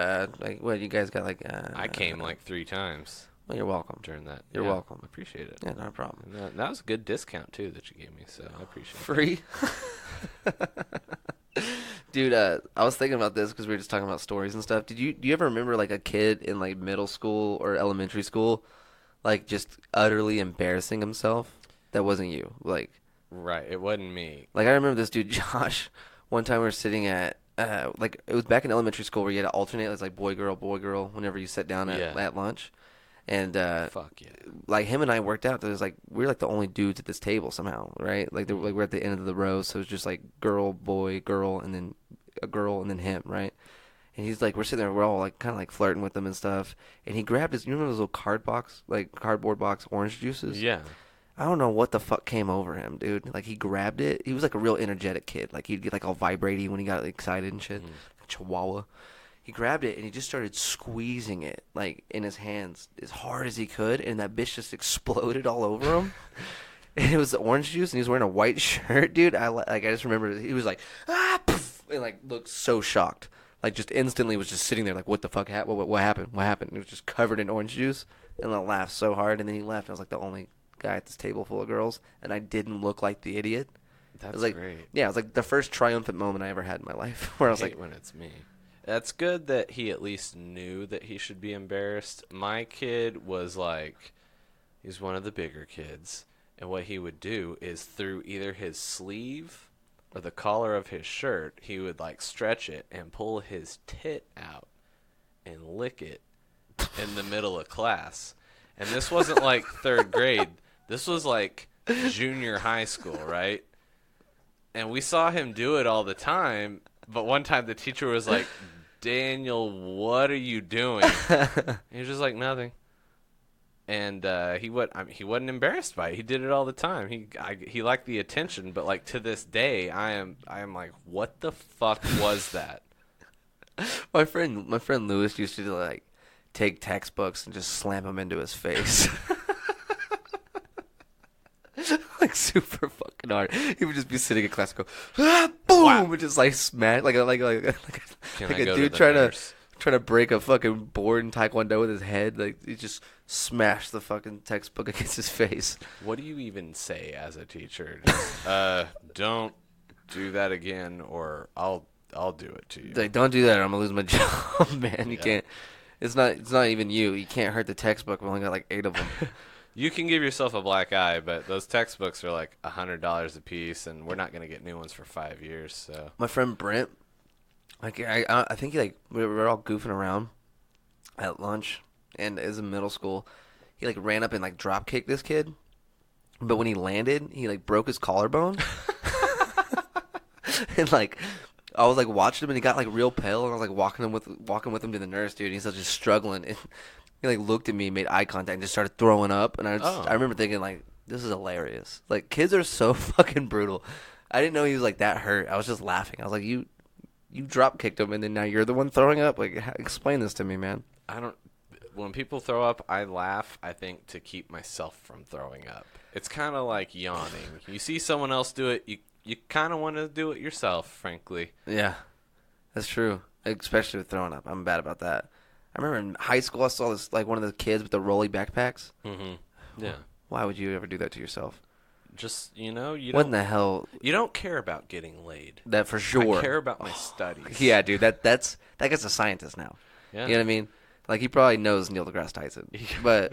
like, what, you guys got, like... I came like 3 times Well, you're welcome. during that. You're Yeah, welcome. I appreciate it. Yeah, not a problem. And that was a good discount, too, that you gave me, so I appreciate it. Free? Dude, I was thinking about this because we were just talking about stories and stuff. Do you ever remember, like, a kid in, like, middle school or elementary school, like, just utterly embarrassing himself? That wasn't you. Like, Right. It wasn't me. I remember this dude, Josh, one time we were sitting at, like, it was back in elementary school where you had to alternate. It was like boy, girl, whenever you sat down at lunch. And, Fuck yeah. like, him and I worked out. There was, like, we were, like, the only dudes at this table somehow, right? Like, we're at the end of the row, so it was just, like, girl, boy, girl, and then a girl, and then him, right? And he's, like, we're sitting there, we're all, like, kind of, like, flirting with him and stuff. And he grabbed his, you remember those little cardboard box orange juices? Yeah. I don't know what the fuck came over him, dude. Like, he grabbed it. He was, like, a real energetic kid. Like, he'd get, like, all vibrating when he got excited and shit. Chihuahua. He grabbed it, and he just started squeezing it, like, in his hands as hard as he could, and that bitch just exploded all over him. And it was the orange juice, and he was wearing a white shirt, dude. I just remember he was like, ah, poof, and, like, looked so shocked. Like, just instantly was just sitting there like, what the fuck happened? What happened? What happened? And it was just covered in orange juice, and I laughed so hard, and then he left, and I was, like, the only guy at this table full of girls, and I didn't look like the idiot. That's it was like, great. Yeah, it was like the first triumphant moment I ever had in my life, where I was hate like, when it's me. That's good that he at least knew that he should be embarrassed. My kid was like, he's one of the bigger kids, and what he would do is through either his sleeve or the collar of his shirt, he would like stretch it and pull his tit out and lick it in the middle of class. And this wasn't like 3rd grade. This was like junior high school, right? And we saw him do it all the time. But one time the teacher was like, Daniel, what are you doing? He was just like, nothing. And he wasn't embarrassed by it. He did it all the time. He liked the attention, but like to this day, I am like, what the fuck was that? my friend Lewis used to like take textbooks and just slam them into his face. Like super fucking hard. He would just be sitting in class and go, ah, boom, Wow. and just like smash like a Can I a go dude to the trying nurse? to break a fucking board in Taekwondo with his head. Like he just smashed the fucking textbook against his face. What do you even say as a teacher? Just, don't do that again, or I'll do it to you. Like, don't do that or I'm gonna lose my job, man. You Yeah. can't. It's not even you. You can't hurt the textbook. We only got like 8 of them. You can give yourself a black eye, but those textbooks are like $100 a piece, and we're not going to get new ones for 5 years. So My friend Brent, like I think he like we were all goofing around at lunch, and as in middle school, he like ran up and like drop kicked this kid, But when he landed, he like broke his collarbone. And like I was like watching him, and he got like real pale, and I was like walking with him to the nurse, dude. And he's just struggling, and he like looked at me, made eye contact, and just started throwing up. And I remember thinking like, this is hilarious. Like kids are so fucking brutal. I didn't know he was like that hurt. I was just laughing. I was like, you drop kicked him, and then now you're the one throwing up. Like, explain this to me, man. When people throw up, I laugh, I think, to keep myself from throwing up. It's kind of like yawning. You see someone else do it, you kind of want to do it yourself, frankly. Yeah, that's true. Especially with throwing up. I'm bad about that. I remember in high school I saw this, like one of the kids with the rolly backpacks. Mm-hmm. Yeah. Why would you ever do that to yourself? Just, you know, what in the hell? You don't care about getting laid. That for sure. I care about my studies. Yeah, dude, that guy's a scientist now. Yeah. You know what I mean? Like, he probably knows Neil deGrasse Tyson. But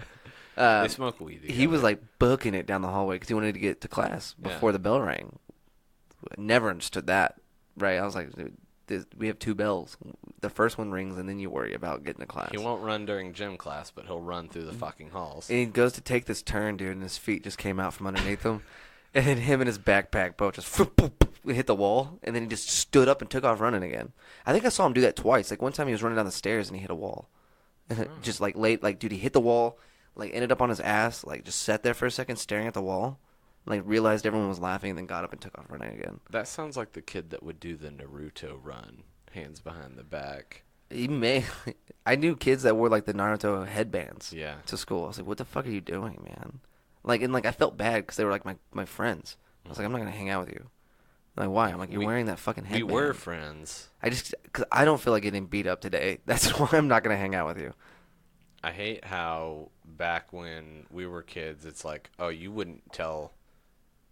they smoke weed together. He was, like, booking it down the hallway because he wanted to get to class before the bell rang. Never understood that, right? I was like, dude, we have 2 bells. The first one rings, and then you worry about getting to class. He won't run during gym class, but he'll run through the fucking halls. And he goes to take this turn, dude, and his feet just came out from underneath him. And then him and his backpack both just hit the wall, and then he just stood up and took off running again. I think I saw him do that twice. Like, one time he was running down the stairs, and he hit a wall. And it just, like, dude, he hit the wall, like, ended up on his ass, like, just sat there for a second staring at the wall, like, realized everyone was laughing, and then got up and took off running again. That sounds like the kid that would do the Naruto run, hands behind the back. He may. I knew kids that wore, like, the Naruto headbands to school. I was like, what the fuck are you doing, man? Like, and, like, I felt bad because they were, like, my friends. I was like, I'm not going to hang out with you. I'm like, why? I'm like, you're wearing that fucking headband. We were friends. Because I don't feel like getting beat up today. That's why I'm not going to hang out with you. I hate how back when we were kids, it's like, oh, you wouldn't tell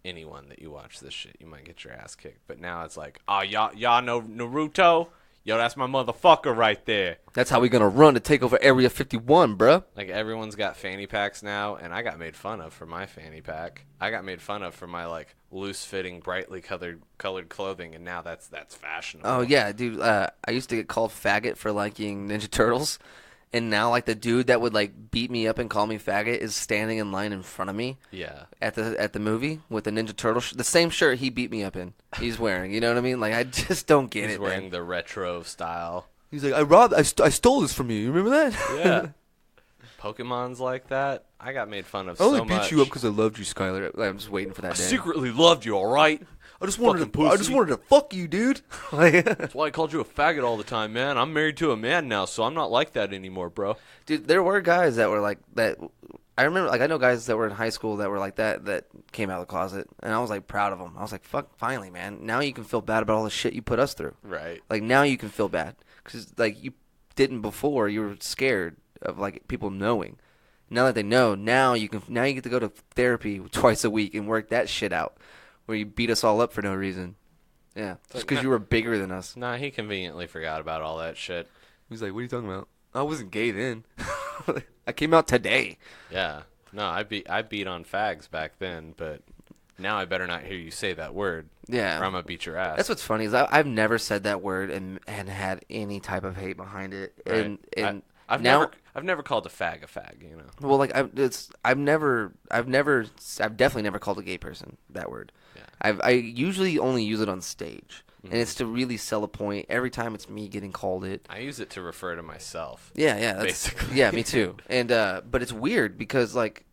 anyone that you watch this shit. You might get your ass kicked. But now it's like, oh, y'all know Naruto? Yo, that's my motherfucker right there. That's how we going to run to take over Area 51, bruh. Like, everyone's got fanny packs now, and I got made fun of for my fanny pack. I got made fun of for my, like, loose-fitting, brightly colored clothing, and now that's fashionable. Oh, yeah, dude. I used to get called faggot for liking Ninja Turtles. And now, like, the dude that would, like, beat me up and call me faggot is standing in line in front of me. Yeah. At the movie with the Ninja Turtle the same shirt he beat me up in. He's wearing, you know what I mean? Like, I just don't get it. He's wearing the retro style. He's like, I stole this from you. You remember that? Yeah. Pokemon's like that. I got made fun of so much. I only beat you up because I loved you, Skylar. I'm just waiting for that day. I secretly loved you, all right? I just wanted to fuck you, dude. That's why I called you a faggot all the time, man. I'm married to a man now, so I'm not like that anymore, bro. Dude, there were guys that were like that. I remember, like, I know guys that were in high school that were like that came out of the closet, and I was like proud of them. I was like, fuck, finally, man. Now you can feel bad about all the shit you put us through. Right. Like, now you can feel bad because, like, you didn't before. You were scared of, like, people knowing. Now that they know, now you get to go to therapy twice a week and work that shit out, where you beat us all up for no reason. Yeah, just because you were bigger than us. Nah, he conveniently forgot about all that shit. He's like, what are you talking about? I wasn't gay then. I came out today. Yeah. No, I beat on fags back then, but now I better not hear you say that word. Yeah. Or I'm going to beat your ass. That's what's funny is I've never said that word and had any type of hate behind it. Right. And I've now, never called a fag, you know. Well, like I've definitely never called a gay person that word. Yeah. I usually only use it on stage. And it's to really sell a point. Every time it's me getting called it. I use it to refer to myself. Yeah, basically. Yeah, me too. And but it's weird because, like,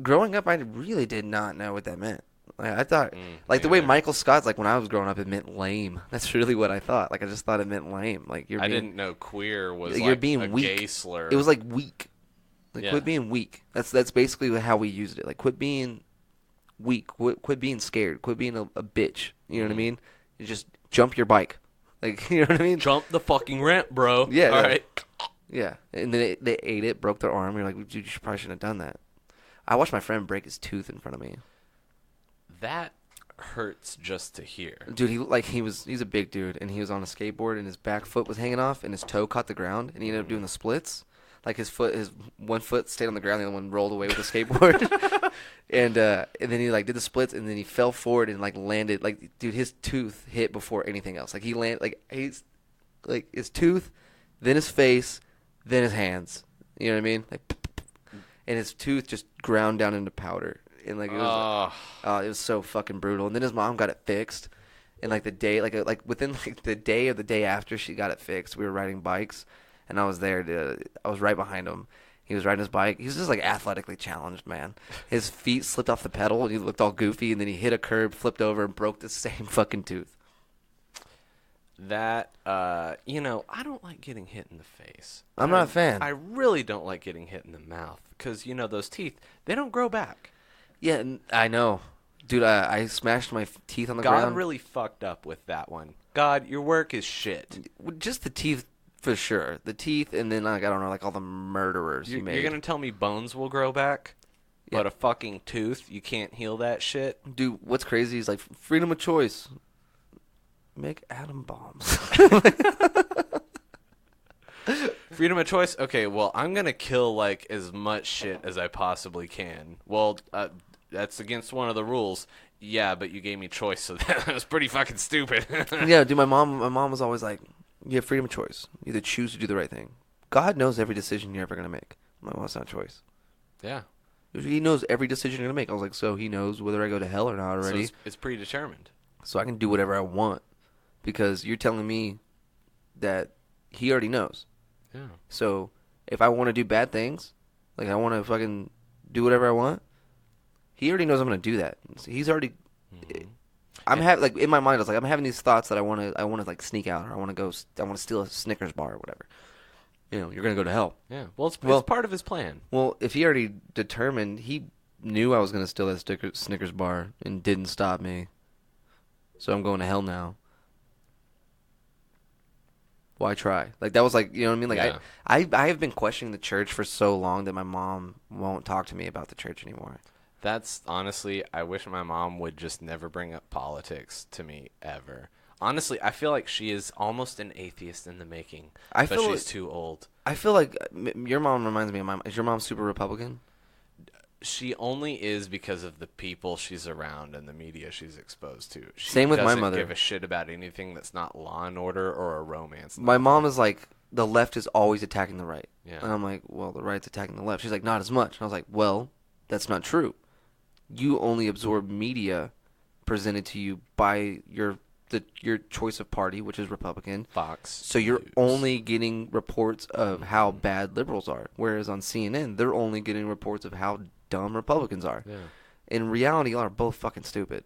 growing up, I really did not know what that meant. Like, I thought, like, the way Michael Scott's, like, when I was growing up, it meant lame. That's really what I thought. Like, I just thought it meant lame. Like, I didn't know queer was you're like being a weak. gay slur. It was like weak. Like, yeah. Quit being weak. That's basically how we used it. Like, quit being weak. Quit being scared. Quit being a bitch. You know what I mean? You just jump your bike. Like, you know what I mean? Jump the fucking ramp, bro. Yeah. All right. Yeah. And then they ate it, broke their arm. You're like, dude, you probably shouldn't have done that. I watched my friend break his tooth in front of me. That hurts just to hear. Dude, he's a big dude, and he was on a skateboard, and his back foot was hanging off, and his toe caught the ground, and he ended up doing the splits. Like, his one foot stayed on the ground, the other one rolled away with the skateboard. and then he, like, did the splits, and then he fell forward and, like, landed. Like, dude, his tooth hit before anything else. Like, he landed, like, his tooth, then his face, then his hands. You know what I mean? Like, and his tooth just ground down into powder. And like it was so fucking brutal. And then his mom got it fixed. And like the day, like within like the day or the day after she got it fixed, we were riding bikes, and I was there. I was right behind him. He was riding his bike. He was just like athletically challenged, man. His feet slipped off the pedal, and he looked all goofy. And then he hit a curb, flipped over, and broke the same fucking tooth. That I don't like getting hit in the face. I'm not a fan. I really don't like getting hit in the mouth because those teeth, they don't grow back. Yeah, I know. Dude, I smashed my teeth on the ground. God really fucked up with that one. God, your work is shit. Just the teeth, for sure. The teeth, and then, like, I don't know, like all the murderers he made. You're going to tell me bones will grow back? Yeah. But a fucking tooth, you can't heal that shit? Dude, what's crazy is, like, freedom of choice. Make atom bombs. Freedom of choice? Okay, well, I'm going to kill, like, as much shit as I possibly can. Well, that's against one of the rules. Yeah, but you gave me choice, so that was pretty fucking stupid. Yeah, dude, my mom was always like, you have freedom of choice. You either choose to do the right thing. God knows every decision you're ever going to make. I'm like, well, that's not a choice. Yeah. He knows every decision you're going to make. I was like, so he knows whether I go to hell or not already. So it's predetermined. So I can do whatever I want. Because you're telling me that he already knows. Yeah. So if I want to do bad things, like I want to fucking do whatever I want, he already knows I'm going to do that. So he's already. Mm-hmm. I'm having like in my mind. I was like, I'm having these thoughts that I want to like sneak out, or I want to steal a Snickers bar or whatever. You're going to go to hell. Yeah. Well, it's part of his plan. Well, if he already determined, he knew I was going to steal that Snickers bar and didn't stop me. So I'm going to hell now. Why try? Like that was like, you know what I mean? Like yeah. I have been questioning the church for so long that my mom won't talk to me about the church anymore. That's honestly, I wish my mom would just never bring up politics to me ever. Honestly, I feel like she is almost an atheist in the making. But she's too old. I feel like your mom reminds me of my. Is your mom super Republican? She only is because of the people she's around and the media she's exposed to. She Same with my mother. doesn't give a shit about anything that's not Law and Order or a romance. My mom is like, the left is always attacking the right. Yeah. And I'm like, well, the right's attacking the left. She's like, not as much. And I was like, well, that's not true. You only absorb media presented to you by your choice of party, which is Republican. Fox. So you're News. only getting reports of how bad liberals are. Whereas on CNN, they're only getting reports of how dumb Republicans are. Yeah. In reality, y'all are both fucking stupid.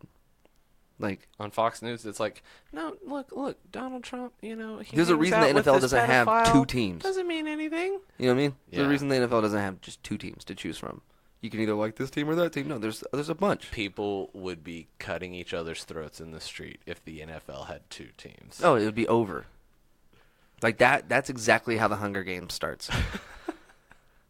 Like on Fox News, it's like, no, look, Donald Trump, there's a reason the NFL doesn't have two teams. Doesn't mean anything. You know what I mean? Yeah. There's a reason the NFL doesn't have just two teams to choose from. You can either like this team or that team. No, there's a bunch. People would be cutting each other's throats in the street if the NFL had two teams. Oh, it would be over. Like that. That's exactly how the Hunger Games starts.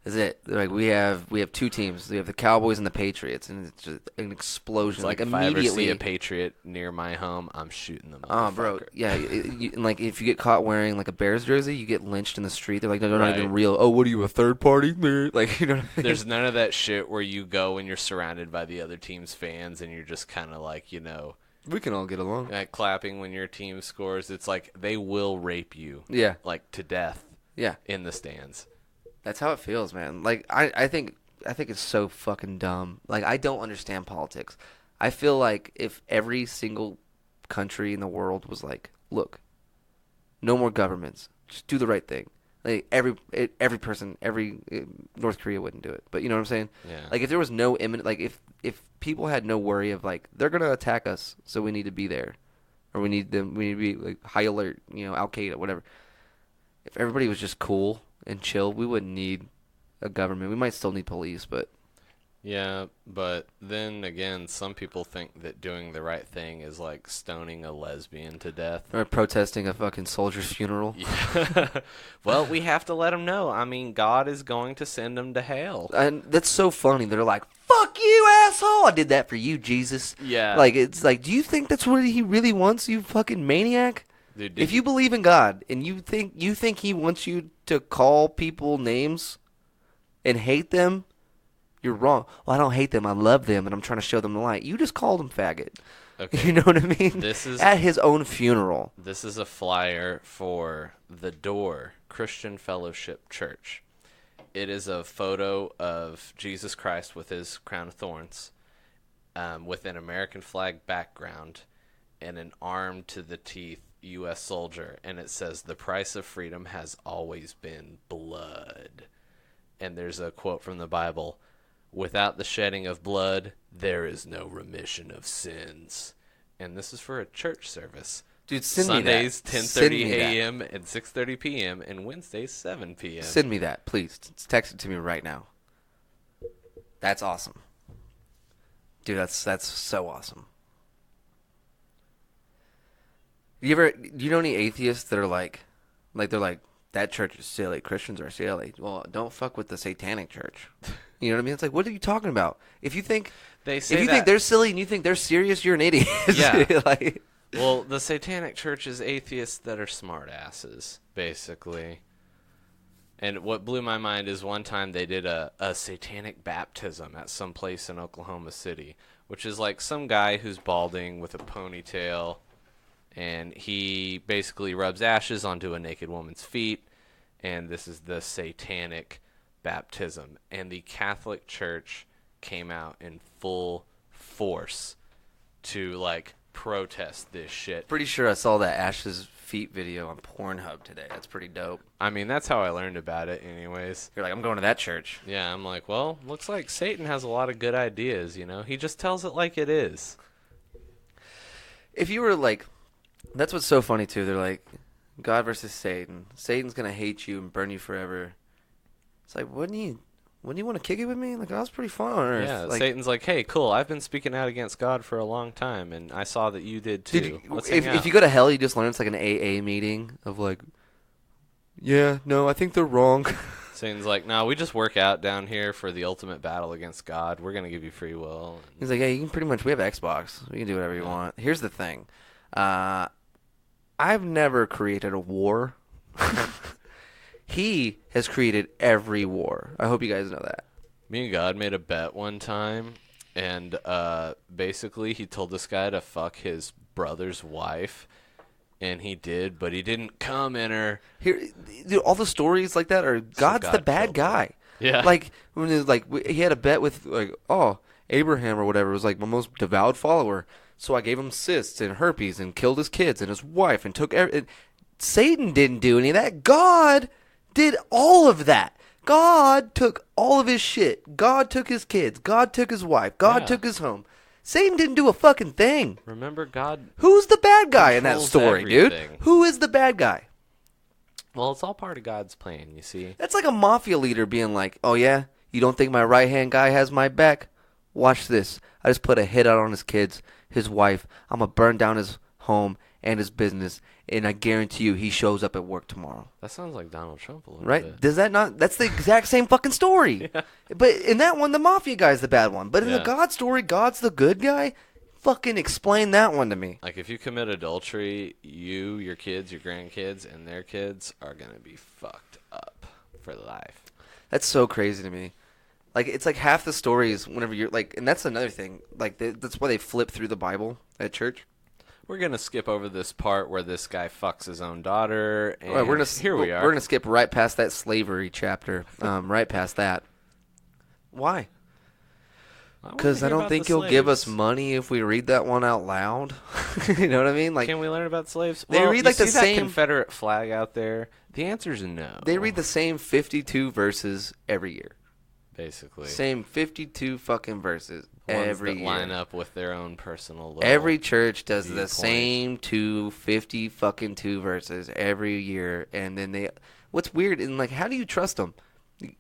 Is it like we have two teams? We have the Cowboys and the Patriots, and it's just an explosion. It's like immediately. If I ever see a Patriot near my home, I'm shooting them. Oh, bro, yeah. Like if you get caught wearing like a Bears jersey, you get lynched in the street. They're like, no, they're not even real. Oh, what are you, a third party? Like, you know. What I mean? There's none of that shit where you go and you're surrounded by the other team's fans, and you're just kind of like, we can all get along. Clapping when your team scores. It's like they will rape you. Yeah. Like to death. Yeah. In the stands. That's how it feels, man. Like I think it's so fucking dumb. Like I don't understand politics. I feel like if every single country in the world was like, look, no more governments, just do the right thing. Like every person, North Korea wouldn't do it, but you know what I'm saying? Yeah. Like if there was no imminent, like if people had no worry of like they're gonna attack us, so we need to be there, or we need to be like high alert, Al Qaeda, whatever. If everybody was just cool and chill, we wouldn't need a government. We might still need police, but yeah, but then again, some people think that doing the right thing is like stoning a lesbian to death or protesting a fucking soldier's funeral. Yeah. Well, we have to let them know. I mean, God is going to send them to hell. And that's so funny. They're like, "Fuck you, asshole! I did that for you, Jesus." Yeah. Like it's like, do you think that's what he really wants, you fucking maniac? Dude, if you believe in God and you think he wants you to call people names and hate them, you're wrong. Well, I don't hate them. I love them, and I'm trying to show them the light. You just called him faggot. Okay. You know what I mean? This is at his own funeral. This is a flyer for The Door Christian Fellowship Church. It is a photo of Jesus Christ with his crown of thorns, with an American flag background, and an armed to the teeth U.S. soldier, and it says, "The price of freedom has always been blood." And there's a quote from the Bible, "Without the shedding of blood, there is no remission of sins." And this is for a church service. Dude, send Sundays, me that. 10:30 a.m. and 6:30 p.m. and Wednesdays, 7 p.m. Send me that, please. Text it to me right now. That's awesome. Dude, that's so awesome. Do you know any atheists that are like they're like, that church is silly, Christians are silly? Well, don't fuck with the satanic church. You know what I mean? It's like, what are you talking about? If you think think they're silly and you think they're serious, you're an idiot. Yeah. Like, well, the satanic church is atheists that are smartasses, basically. And what blew my mind is one time they did a satanic baptism at some place in Oklahoma City, which is like some guy who's balding with a ponytail, and he basically rubs ashes onto a naked woman's feet, and this is the satanic baptism. And the Catholic Church came out in full force to, like, protest this shit. pretty sure I saw that Ash's feet video on Pornhub today. That's pretty dope. I mean, that's how I learned about it anyways. You're like, I'm going to that church. Yeah, I'm like, well, looks like Satan has a lot of good ideas, you know? He just tells it like it is. If you were like, that's what's so funny too. They're like, God versus Satan. Satan's gonna hate you and burn you forever. It's like, wouldn't you want to kick it with me? Like, that was pretty fun on Earth. Yeah, like, Satan's like, hey, cool, I've been speaking out against God for a long time, and I saw that you did too. Let's hang out. if you go to hell, you just learn it's like an AA meeting of like, yeah, no, I think they're wrong. Satan's like, no, we just work out down here for the ultimate battle against God. We're going to give you free will. He's like, yeah, you can pretty much, we have Xbox. We can do whatever you want. Here's the thing. I've never created a war. He has created every war. I hope you guys know that. Me and God made a bet one time, and basically he told this guy to fuck his brother's wife, and he did, but he didn't come in her. Here, dude, all the stories like that are God's God the bad killed guy. him. Yeah. Like when it was like he had a bet with like, oh, Abraham or whatever was like my most devout follower, so I gave him cysts and herpes and killed his kids and his wife and took Satan didn't do any of that. God did all of that. God took all of his shit. God took his kids. God took his wife. God took his home. Satan didn't do a fucking thing. Remember, God... Who's the bad guy in that story, everything. dude? Who is the bad guy? Well, it's all part of God's plan, you see. That's like a mafia leader being like, oh yeah, you don't think my right-hand guy has my back? Watch this. I just put a hit out on his kids, his wife. I'm going to burn down his home and his business, and I guarantee you he shows up at work tomorrow. That sounds like Donald Trump a little Right? bit. Does that not? That's the exact same fucking story. Yeah. But in that one, the mafia guy's the bad one. But in the Yeah. God story, God's the good guy? Fucking explain that one to me. Like, if you commit adultery, you, your kids, your grandkids, and their kids are going to be fucked up for life. That's so crazy to me. Like, it's like half the stories whenever you're like, and that's another thing. Like, that's why they flip through the Bible at church. We're going to skip over this part where this guy fucks his own daughter. And All right, here we are. We're gonna skip right past that slavery chapter. Right past that. Why? Because I don't think you'll give us money if we read that one out loud. You know what I mean? Like, can we learn about slaves? They read like you the see that same Confederate flag out there. The answer is no. They read the same 52 verses every year. Basically. Same 52 fucking verses Ones every that year. line up with their own personal little Every church does the viewpoint. same 50 fucking 2 verses every year, and then what's weird and like, how do you trust them?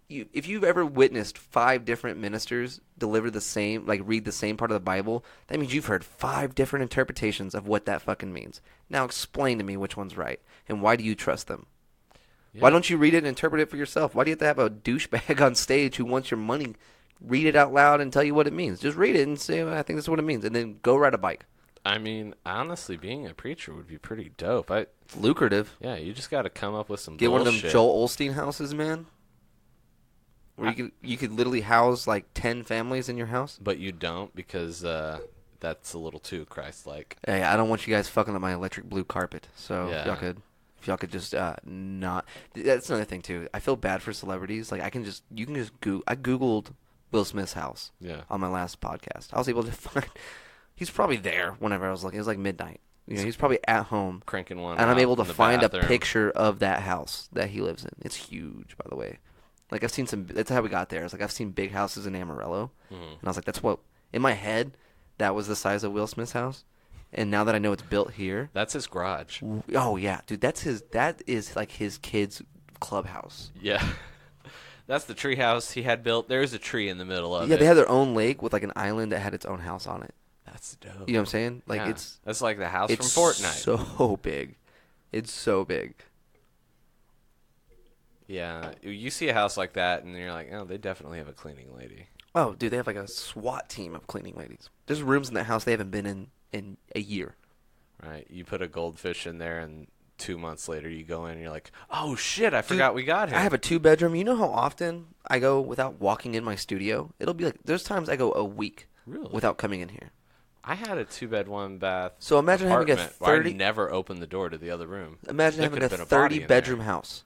If you've ever witnessed 5 different ministers deliver the same, like read the same part of the Bible, that means you've heard 5 different interpretations of what that fucking means. Now explain to me which one's right, and why do you trust them? Yeah. Why don't you read it and interpret it for yourself? Why do you have to have a douchebag on stage who wants your money read it out loud and tell you what it means? Just read it and say, I think that's what it means, and then go ride a bike. I mean, honestly, being a preacher would be pretty dope. It's lucrative. Yeah, you just got to come up with some Get bullshit. one of them Joel Osteen houses, man. Where you could literally house like 10 families in your house. But you don't, because that's a little too Christ-like. Hey, I don't want you guys fucking up my electric blue carpet, so Yeah. y'all could. If y'all could just not. That's another thing too. I feel bad for celebrities. Like you can just Google. I googled Will Smith's house. Yeah. On my last podcast, I was able to find. He's probably there whenever I was looking. It was like midnight. He's probably at home Cranking one. and I'm out able to in the find bathroom. a picture of that house that he lives in. It's huge, by the way. Like I've seen some. That's how we got there. It's like I've seen big houses in Amarillo, and I was like, that's what in my head that was the size of Will Smith's house. And now that I know it's built here, That's his garage. oh yeah, dude, that's his. That is like his kid's clubhouse. Yeah. That's the tree house he had built. There's a tree in the middle of it. Yeah, they had their own lake with like an island that had its own house on it. That's dope. You know what I'm saying? Like Yeah. That's like the house from it's Fortnite. so big. It's so big. Yeah. You see a house like that, and you're like, oh, they definitely have a cleaning lady. Oh, dude, they have like a SWAT team of cleaning ladies. There's rooms in that house they haven't been in a year. Right. You put a goldfish in there, and 2 months later you go in and you're like, oh, shit, I forgot we got here. I have a 2-bedroom. You know how often I go without walking in my studio? It'll be like, there's times I go a week Really? without coming in here. I had a 2-bed, 1-bath So imagine having a apartment where 30 I never opened the door to the other room. Imagine There having a could've been a body in 30-bedroom house.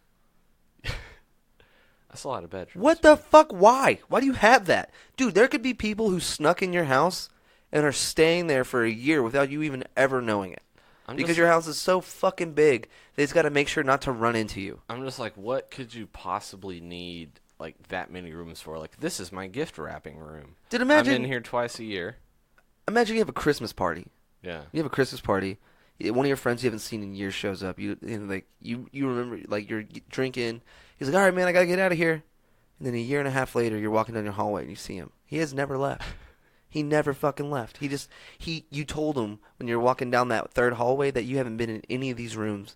That's a lot of bedrooms. What the fuck? Why? Why do you have that? Dude, there could be people who snuck in your house and are staying there for a year without you even ever knowing it. Because your house is so fucking big, they just got to make sure not to run into you. I'm just like, what could you possibly need like that many rooms for? Like, this is my gift wrapping room. Dude, imagine I'm in here twice a year. Imagine you have a Christmas party. Yeah. You have a Christmas party. One of your friends you haven't seen in years shows up. You remember, like, you're drinking. He's like, all right, man, I got to get out of here. And then a year and a half later, you're walking down your hallway and you see him. He has never left. He never fucking left. You told him when you're walking down that third hallway that you haven't been in any of these rooms.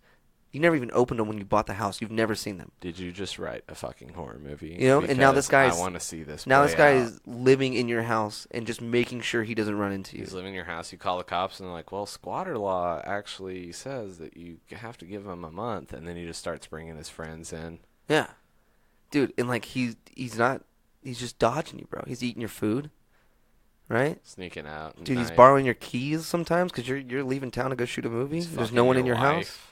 You never even opened them when you bought the house. You've never seen them. Did you just write a fucking horror movie? You know, and now this guy's. I want to see this. Now play this guy out. is living in your house and just making sure he doesn't run into you. He's living in your house. You call the cops and they're like, well, squatter law actually says that you have to give him a month. And then he just starts bringing his friends in. Yeah. Dude, and like he's just dodging you, bro. He's eating your food, right? Sneaking out. at Dude, he's night. borrowing your keys sometimes because you're leaving town to go shoot a movie. He's There's fucking no one in your house. wife.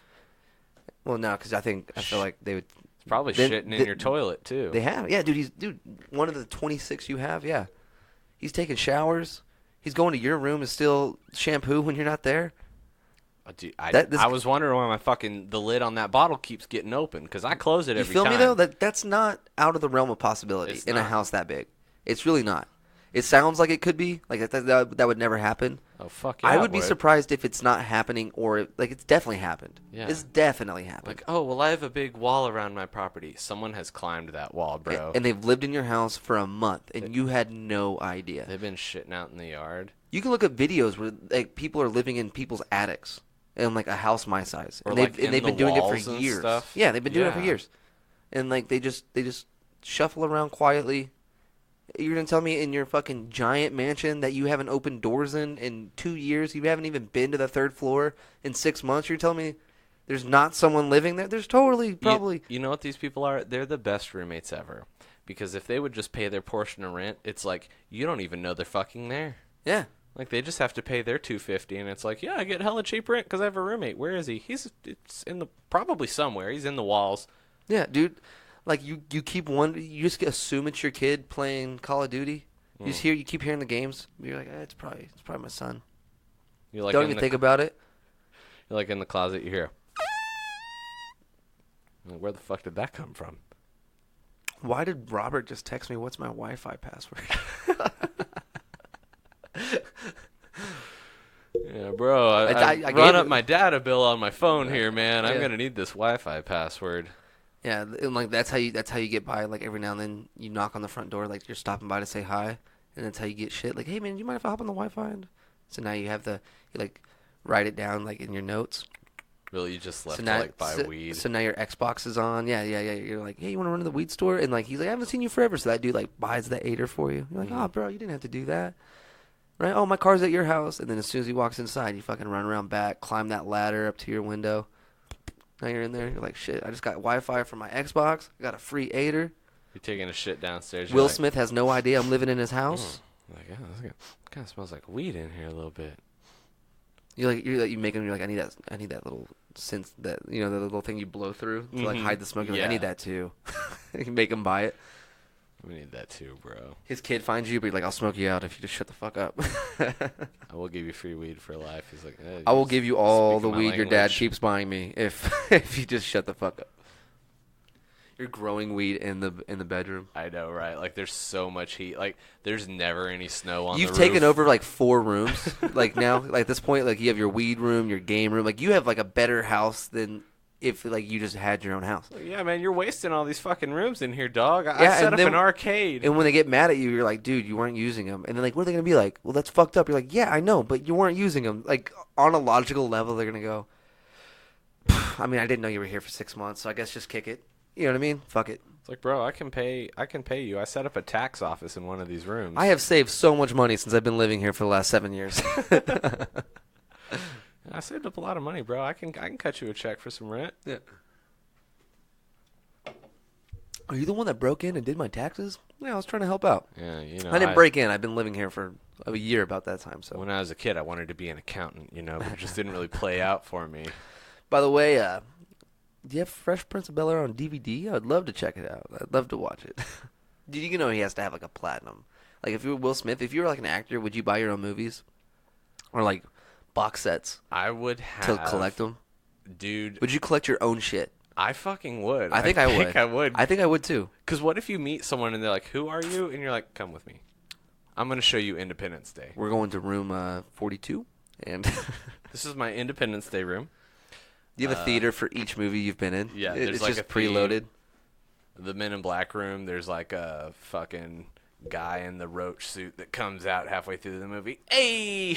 Well, no, because I feel like they would. He's probably Then- shitting in then- your toilet, too. They have, yeah, dude. One of the 26 you have, yeah. He's taking showers. He's going to your room and still shampoo when you're not there. Dude, That- this- I was wondering why the lid on that bottle keeps getting open because I close it You every feel time. me though? That's not out of the realm of possibility It's in a not. house that big. It's really not. It sounds like it could be. Like that would never happen. Oh fuck yeah! I it would be surprised if it's not happening or like it's definitely happened. Yeah. It's definitely happened. Like, oh well, I have a big wall around my property. Someone has climbed that wall, bro. And they've lived in your house for a month and you had no idea. They've been shitting out in the yard. You can look at videos where like people are living in people's attics in like a house my size, Or, and like, they've in been the doing it walls for and years. stuff. Yeah, they've been doing it for Yeah. years, and like they just shuffle around quietly. You're gonna tell me in your fucking giant mansion that you haven't opened doors in 2 years? You haven't even been to the third floor in 6 months? You're telling me there's not someone living there? There's totally probably. You know what these people are? They're the best roommates ever. Because if they would just pay their portion of rent, it's like you don't even know they're fucking there. Yeah. Like they just have to pay their $250, and it's like, yeah, I get hella cheap rent because I have a roommate. Where is he? It's in the probably somewhere. He's in the walls. Yeah, dude. Like you keep you just assume it's your kid playing Call of Duty. You keep hearing the games. You're like, it's probably my son. You're like Don't in even the- think about it. You're like in the closet. You hear. Like, where the fuck did that come from? Why did Robert just text me? What's my Wi-Fi password? Yeah, bro. I I gave run up it- my data bill on my phone here, man. I'm Yeah. gonna need this Wi-Fi password. Yeah, and like that's how you get by. Like every now and then you knock on the front door, like you're stopping by to say hi, and that's how you get shit. Like, hey man, do you mind if I hop on the Wi-Fi? And so now you like write it down like in your notes. Really, you just left So to now, like buy weed. So now your Xbox is on. Yeah. You're like, hey, you want to run to the weed store? And like he's like, I haven't seen you forever. So that dude like buys the aider for you. You're like, oh bro, you didn't have to do that. Right? Oh, my car's at your house. And then as soon as he walks inside, you fucking run around back, climb that ladder up to your window. Now you're in there. You're like, shit, I just got Wi-Fi from my Xbox. I got a free aider. You're taking a shit downstairs. Will you're like, Smith has no idea I'm living in his house. Like, yeah, this kind of smells like weed in here a little bit. You make them. You're like, I need that little sense that the little thing you blow through to like hide the smoke. You're like, I need that too. You can make him buy it. We need that too, bro. His kid finds you, but you're like, I'll smoke you out if you just shut the fuck up. I will give you free weed for life. He's like, I will give you all the weed language. your dad keeps buying me if you just shut the fuck up. You're growing weed in the bedroom. I know, right? Like, there's so much heat. Like, there's never any snow on You've the roof. taken over like 4 rooms. Like now, like at this point, like you have your weed room, your game room. Like you have like a better house than if like you just had your own house. Yeah, man, you're wasting all these fucking rooms in here, dog. I set up an arcade. And when they get mad at you, you're like, dude, you weren't using them. And then like, what are they gonna be like? Well, that's fucked up. You're like, yeah, I know, but you weren't using them. Like on a logical level, they're gonna go. I mean, I didn't know you were here for 6 months, so I guess just kick it. You know what I mean? Fuck it. It's like, bro, I can pay you. I set up a tax office in one of these rooms. I have saved so much money since I've been living here for the last 7 years. I saved up a lot of money, bro. I can cut you a check for some rent. Yeah. Are you the one that broke in and did my taxes? Yeah, I was trying to help out. Yeah, I didn't break in. I've been living here for a year about that time. So when I was a kid, I wanted to be an accountant, but it just didn't really play out for me. By the way, do you have Fresh Prince of Bel-Air on DVD? I'd love to check it out. I'd love to watch it. Did you know he has to have like a platinum? Like if you were Will Smith, if you were like an actor, would you buy your own movies or like box sets? I would have to collect them, dude. Would you collect your own shit? I fucking would. I think I would. I think I would too. Because what if you meet someone and they're like, "Who are you?" and you're like, "Come with me. I'm going to show you Independence Day. We're going to room 42, and this is my Independence Day room." You have a theater for each movie you've been in? Yeah, it's like just a preloaded. The Men in Black room, there's like a fucking guy in the roach suit that comes out halfway through the movie. Hey!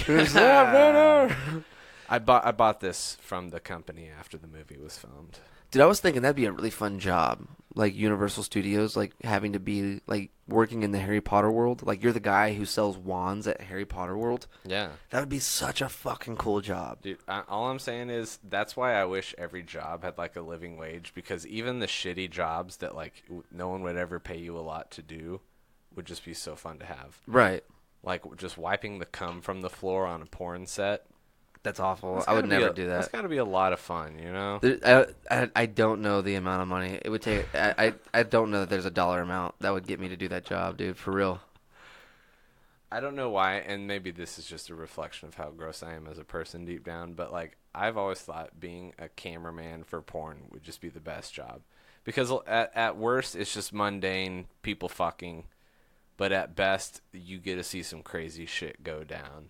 I bought this from the company after the movie was filmed. Dude, I was thinking that'd be a really fun job. Like Universal Studios, like having to be like working in the Harry Potter world. Like you're the guy who sells wands at Harry Potter World. Yeah. That would be such a fucking cool job. Dude, all I'm saying is that's why I wish every job had like a living wage, because even the shitty jobs that like no one would ever pay you a lot to do would just be so fun to have. Right. Like just wiping the cum from the floor on a porn set. That's awful. I would never do that. That's got to be a lot of fun, I don't know the amount of money it would take. I don't know that there's a dollar amount that would get me to do that job, dude. For real. I don't know why, and maybe this is just a reflection of how gross I am as a person deep down, but like I've always thought being a cameraman for porn would just be the best job, because at worst it's just mundane people fucking, but at best you get to see some crazy shit go down.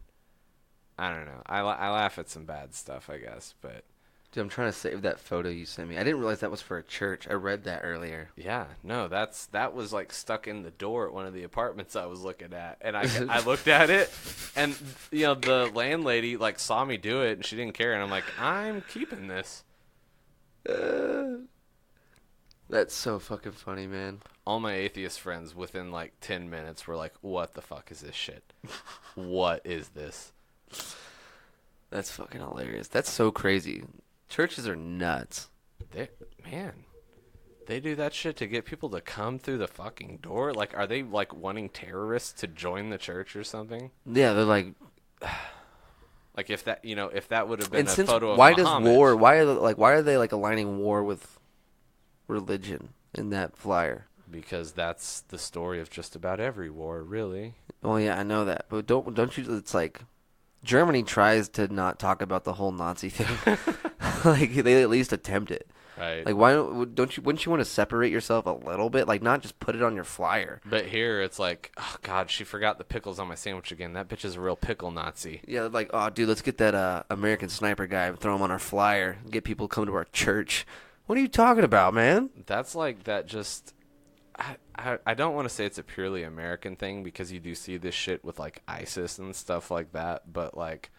I don't know. I laugh at some bad stuff, I guess, but... Dude, I'm trying to save that photo you sent me. I didn't realize that was for a church. I read that earlier. Yeah, no, that was like stuck in the door at one of the apartments I was looking at, and I looked at it, and the landlady like saw me do it, and she didn't care, and I'm like, I'm keeping this. That's so fucking funny, man. All my atheist friends within like 10 minutes were like, what the fuck is this shit? What is this? That's fucking hilarious. That's so crazy. Churches are nuts. They do that shit to get people to come through the fucking door. Like, are they like wanting terrorists to join the church or something? Yeah, they're like, like if that would have been and a since photo of why Muhammad, does war? Why are they like aligning war with religion in that flyer? Because that's the story of just about every war, really. Well, yeah, I know that, but don't you? It's like Germany tries to not talk about the whole Nazi thing. Like they at least attempt it. Right. Like wouldn't you want to separate yourself a little bit? Like not just put it on your flyer. But here it's like, oh god, she forgot the pickles on my sandwich again. That bitch is a real pickle Nazi. Yeah, like, oh dude, let's get that American Sniper guy and throw him on our flyer and get people to come to our church. What are you talking about, man? That's like that just... I don't want to say it's a purely American thing, because you do see this shit with like ISIS and stuff like that, but like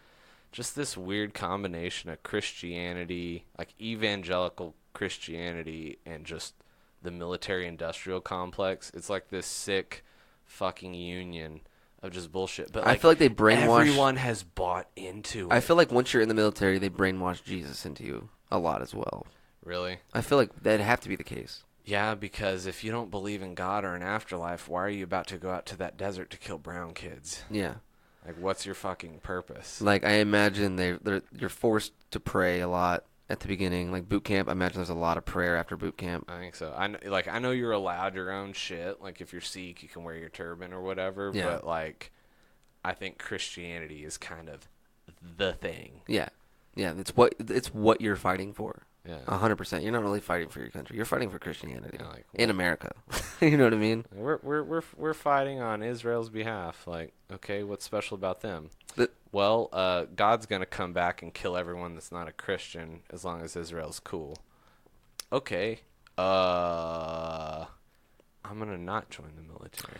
just this weird combination of Christianity, like evangelical Christianity, and just the military industrial complex. It's like this sick fucking union of just bullshit. But like, I feel like they brainwash... Everyone has bought into it. I feel like once you're in the military, they brainwash Jesus into you a lot as well. Really? I feel like that'd have to be the case. Yeah, because if you don't believe in God or an afterlife, why are you about to go out to that desert to kill brown kids? Yeah. Like, what's your fucking purpose? Like, I imagine you're forced to pray a lot at the beginning. Like, boot camp, I imagine there's a lot of prayer after boot camp. I think so. I know you're allowed your own shit. Like, if you're Sikh, you can wear your turban or whatever. Yeah. But, like, I think Christianity is kind of the thing. Yeah. Yeah, it's what you're fighting for. Yeah. 100%. You're not really fighting for your country. You're fighting for Christianity Yeah, like, in America. You know what I mean? We're fighting on Israel's behalf. Like, okay, what's special about them? The- Well, God's gonna come back and kill everyone that's not a Christian as long as Israel's cool. Okay. I'm gonna not join the military.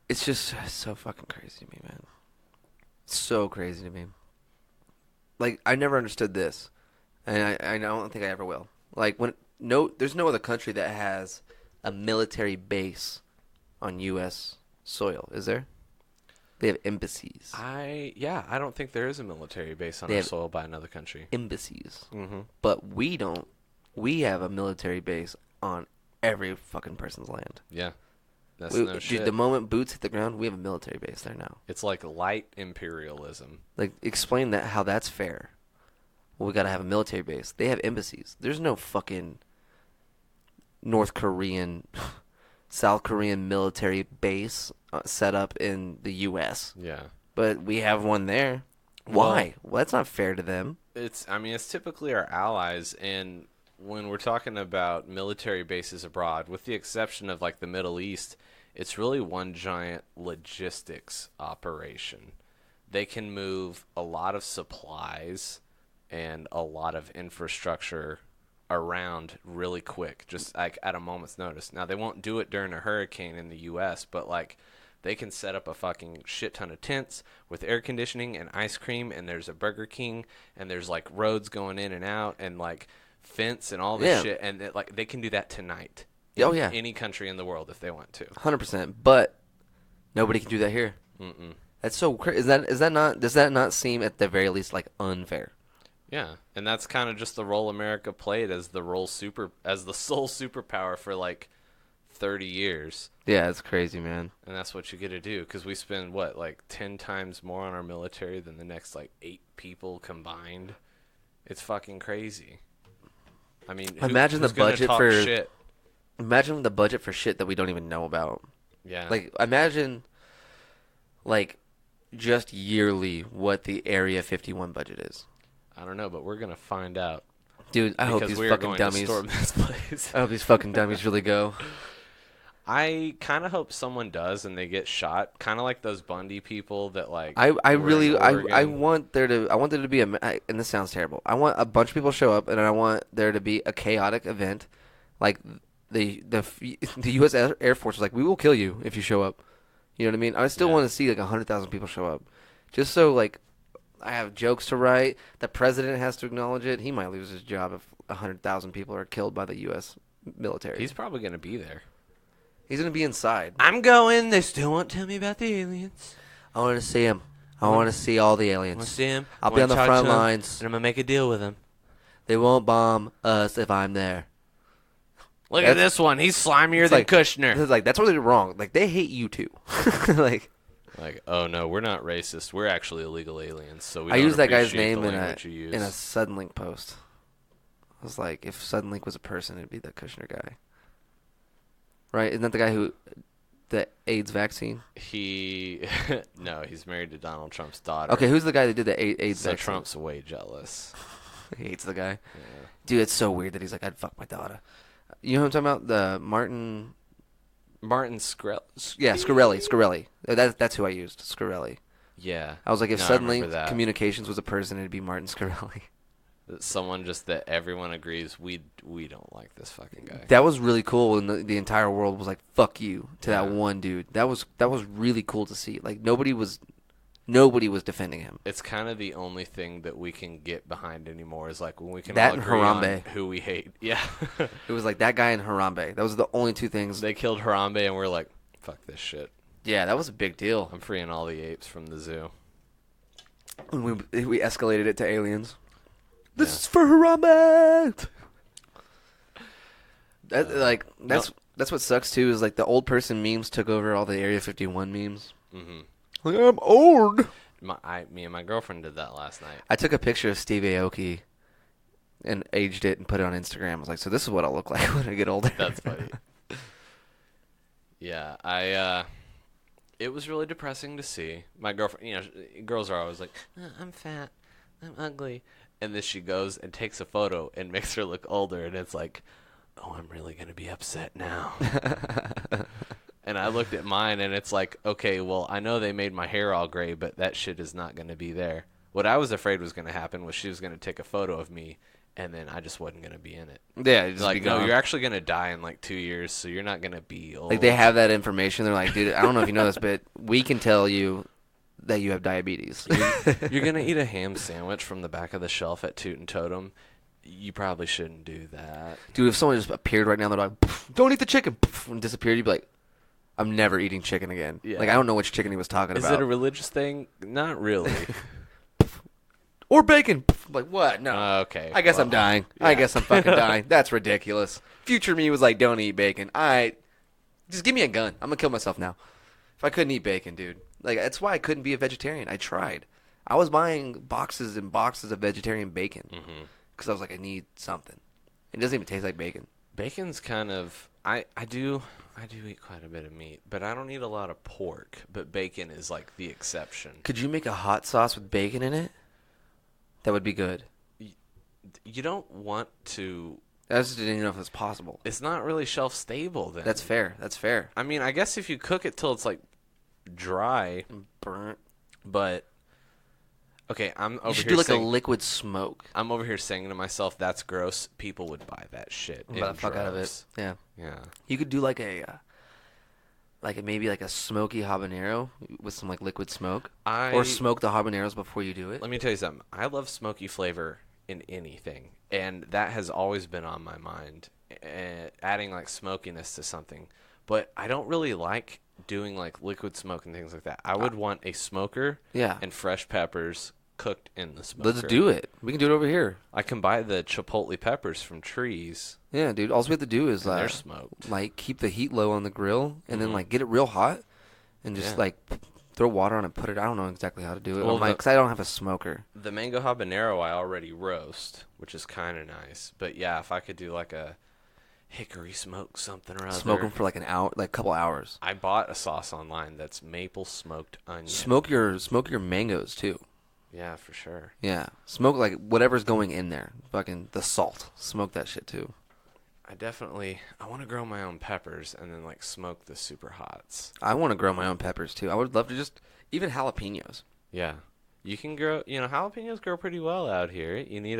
It's just so fucking crazy to me, man. So crazy to me. Like, I never understood this, and I don't think I ever will. Like, there's no other country that has a military base on U.S. soil, is there? They have embassies. I don't think there is a military base on They our have soil by another country. Embassies. Mm-hmm. But we don't. We have a military base on every fucking person's land. Yeah. That's No no dude, shit. the moment boots hit the ground, we have a military base there now. It's like light imperialism. Like, explain that, how that's fair. Well, we gotta have a military base. They have embassies. There's no fucking North Korean, South Korean military base set up in the U.S. Yeah. But we have one there. Why? Well, that's not fair to them. It's typically our allies, and when we're talking about military bases abroad, with the exception of like the Middle East, it's really one giant logistics operation. They can move a lot of supplies and a lot of infrastructure around really quick, just like at a moment's notice. Now, they won't do it during a hurricane in the U.S., but like they can set up a fucking shit ton of tents with air conditioning and ice cream, and there's a Burger King, and there's like roads going in and out, and like fence and all this shit, and like they can do that tonight. Oh yeah, Any country in the world if they want to. 100%. But nobody can do that here. Mm-mm. That's so crazy. Does that not seem at the very least like unfair? Yeah, and that's kind of just the role America played as the sole superpower for like 30 years. Yeah, it's crazy, man. And that's what you get to do, because we spend like 10 times more on our military than the next like 8 people combined. It's fucking crazy. I mean, Imagine who's the gonna budget talk for shit? Imagine the budget for shit that we don't even know about. Yeah. Like, imagine, like, just yearly what the Area 51 budget is. I don't know, but we're gonna find out. Dude, I hope Because these we are fucking going dummies. to storm this place. I hope these fucking dummies really go. I kind of hope someone does and they get shot, kind of like those Bundy people that like. I were in really I Oregon. want there to be and this sounds terrible. I want a bunch of people to show up, and I want there to be a chaotic event, like the U.S. Air Force was like, we will kill you if you show up. You know what I mean? I still want to see like 100,000 people show up, just so like I have jokes to write. The president has to acknowledge it. He might lose his job if 100,000 people are killed by the U.S. military. He's probably gonna be there. He's gonna be inside. I'm going. They still won't tell me about the aliens. I want to see him. I want to see all the I want aliens. to see him. I'll be on the front lines. and I'm gonna make a deal with him. They won't bomb us if I'm there. Look at this one. He's slimier than Kushner. It's like, that's really wrong. Like, they hate you too. Like, Oh no, we're not racist. We're actually illegal aliens. So we I don't used that guy's appreciate the name language you use. in a Suddenlink post. I was like, if Suddenlink was a person, it'd be the Kushner guy. Right? Isn't that the guy who, the AIDS vaccine? No, he's married to Donald Trump's daughter. Okay, who's the guy that did the AIDS So vaccine? Trump's way jealous. He hates the guy. Yeah. Dude, it's so weird that he's like, I'd fuck my daughter. You know what I'm talking about? The Martin... Martin Skrell. Yeah, Scarelli. That's who I used, Scarelli. Yeah. I was like, if No, I remember Suddenlink that. Communications was a person, it'd be Martin Scarelli. Someone just that everyone agrees we don't like this fucking guy. That was really cool when the entire world was like, fuck you to that one dude. That was really cool to see. Like, nobody was defending him. It's kind of the only thing that we can get behind anymore is like when we can That all and agree on Harambe. who we hate. Yeah. It was like that guy and Harambe. Those are the only two things. They killed Harambe and we're like, fuck this shit. Yeah, that was a big deal. I'm freeing all the apes from the zoo. We escalated it to aliens. This Yeah. is for Harambe. That's what sucks too, is like the old person memes took over all the Area 51 memes. Mm-hmm. Like, I'm old. Me and my girlfriend did that last night. I took a picture of Steve Aoki and aged it and put it on Instagram. I was like, so this is what I'll look like when I get older. That's funny. Yeah, it was really depressing to see. My girlfriend, girls are always like, I'm fat, I'm ugly. And then she goes and takes a photo and makes her look older. And it's like, oh, I'm really going to be upset now. And I looked at mine and it's like, okay, well, I know they made my hair all gray, but that shit is not going to be there. What I was afraid was going to happen was she was going to take a photo of me and then I just wasn't going to be in it. Yeah, just like, be no, gone. you're actually going to die in like 2 years, so you're not going to be old. Like, they have that information. They're like, dude, I don't know if you know this, but we can tell you that you have diabetes. You're going to eat a ham sandwich from the back of the shelf at Toot and Totem. You probably shouldn't do that. Dude, if someone just appeared right now, they're like, don't eat the chicken, and disappeared, you'd be like, I'm never eating chicken again. Yeah. Like, I don't know which chicken he was talking Is about. it a religious thing? Not really. Or bacon. Like, what? No. Okay. I guess I'm dying. I yeah. guess I'm fucking dying. That's ridiculous. Future me was like, don't eat bacon. Just give me a gun. I'm going to kill myself now. If I couldn't eat bacon, dude. Like, that's why I couldn't be a vegetarian. I tried. I was buying boxes and boxes of vegetarian bacon. Because I was like, I need something. It doesn't even taste like bacon. Bacon's kind of... I do eat quite a bit of meat, but I don't eat a lot of pork. But bacon is like the exception. Could you make a hot sauce with bacon in it? That would be good. You don't want to... I just didn't know if it was possible. It's not really shelf stable then. That's fair. That's fair. I mean, I guess if you cook it till it's like dry, Burnt. but okay, I'm over You should here do like saying, a liquid smoke. I'm over here saying to myself, that's gross. People would buy that shit. Buy the fuck out of it. droves. Yeah. Yeah. You could do like maybe like a smoky habanero with some like liquid smoke, or smoke the habaneros before you do it. Let me tell you something. I love smoky flavor in anything, and that has always been on my mind. Adding like smokiness to something, but I don't really like doing like liquid smoke and things like that. I would want a smoker, Yeah. and fresh peppers cooked in the smoker. Let's do it. We can do it over here. I can buy the chipotle peppers from trees. Yeah, dude. All we have to do is And they're smoked. like keep the heat low on the grill, and then like get it real hot, and just like throw water on it. Put it. I don't know exactly how to do it. Well, Because I don't have a smoker. The mango habanero I already roast, which is kind of nice. But yeah, if I could do like a hickory smoke something or other. Smoke them for like an hour, like a couple hours. I bought a sauce online that's maple smoked onion. Smoke your mangoes too. Yeah, for sure. Yeah, smoke like whatever's going in there. Fucking the salt. Smoke that shit too. I want to grow my own peppers and then like smoke the super hots. I want to grow my own peppers too. I would love to even jalapenos. Yeah. You can grow, jalapenos grow pretty well out here. You need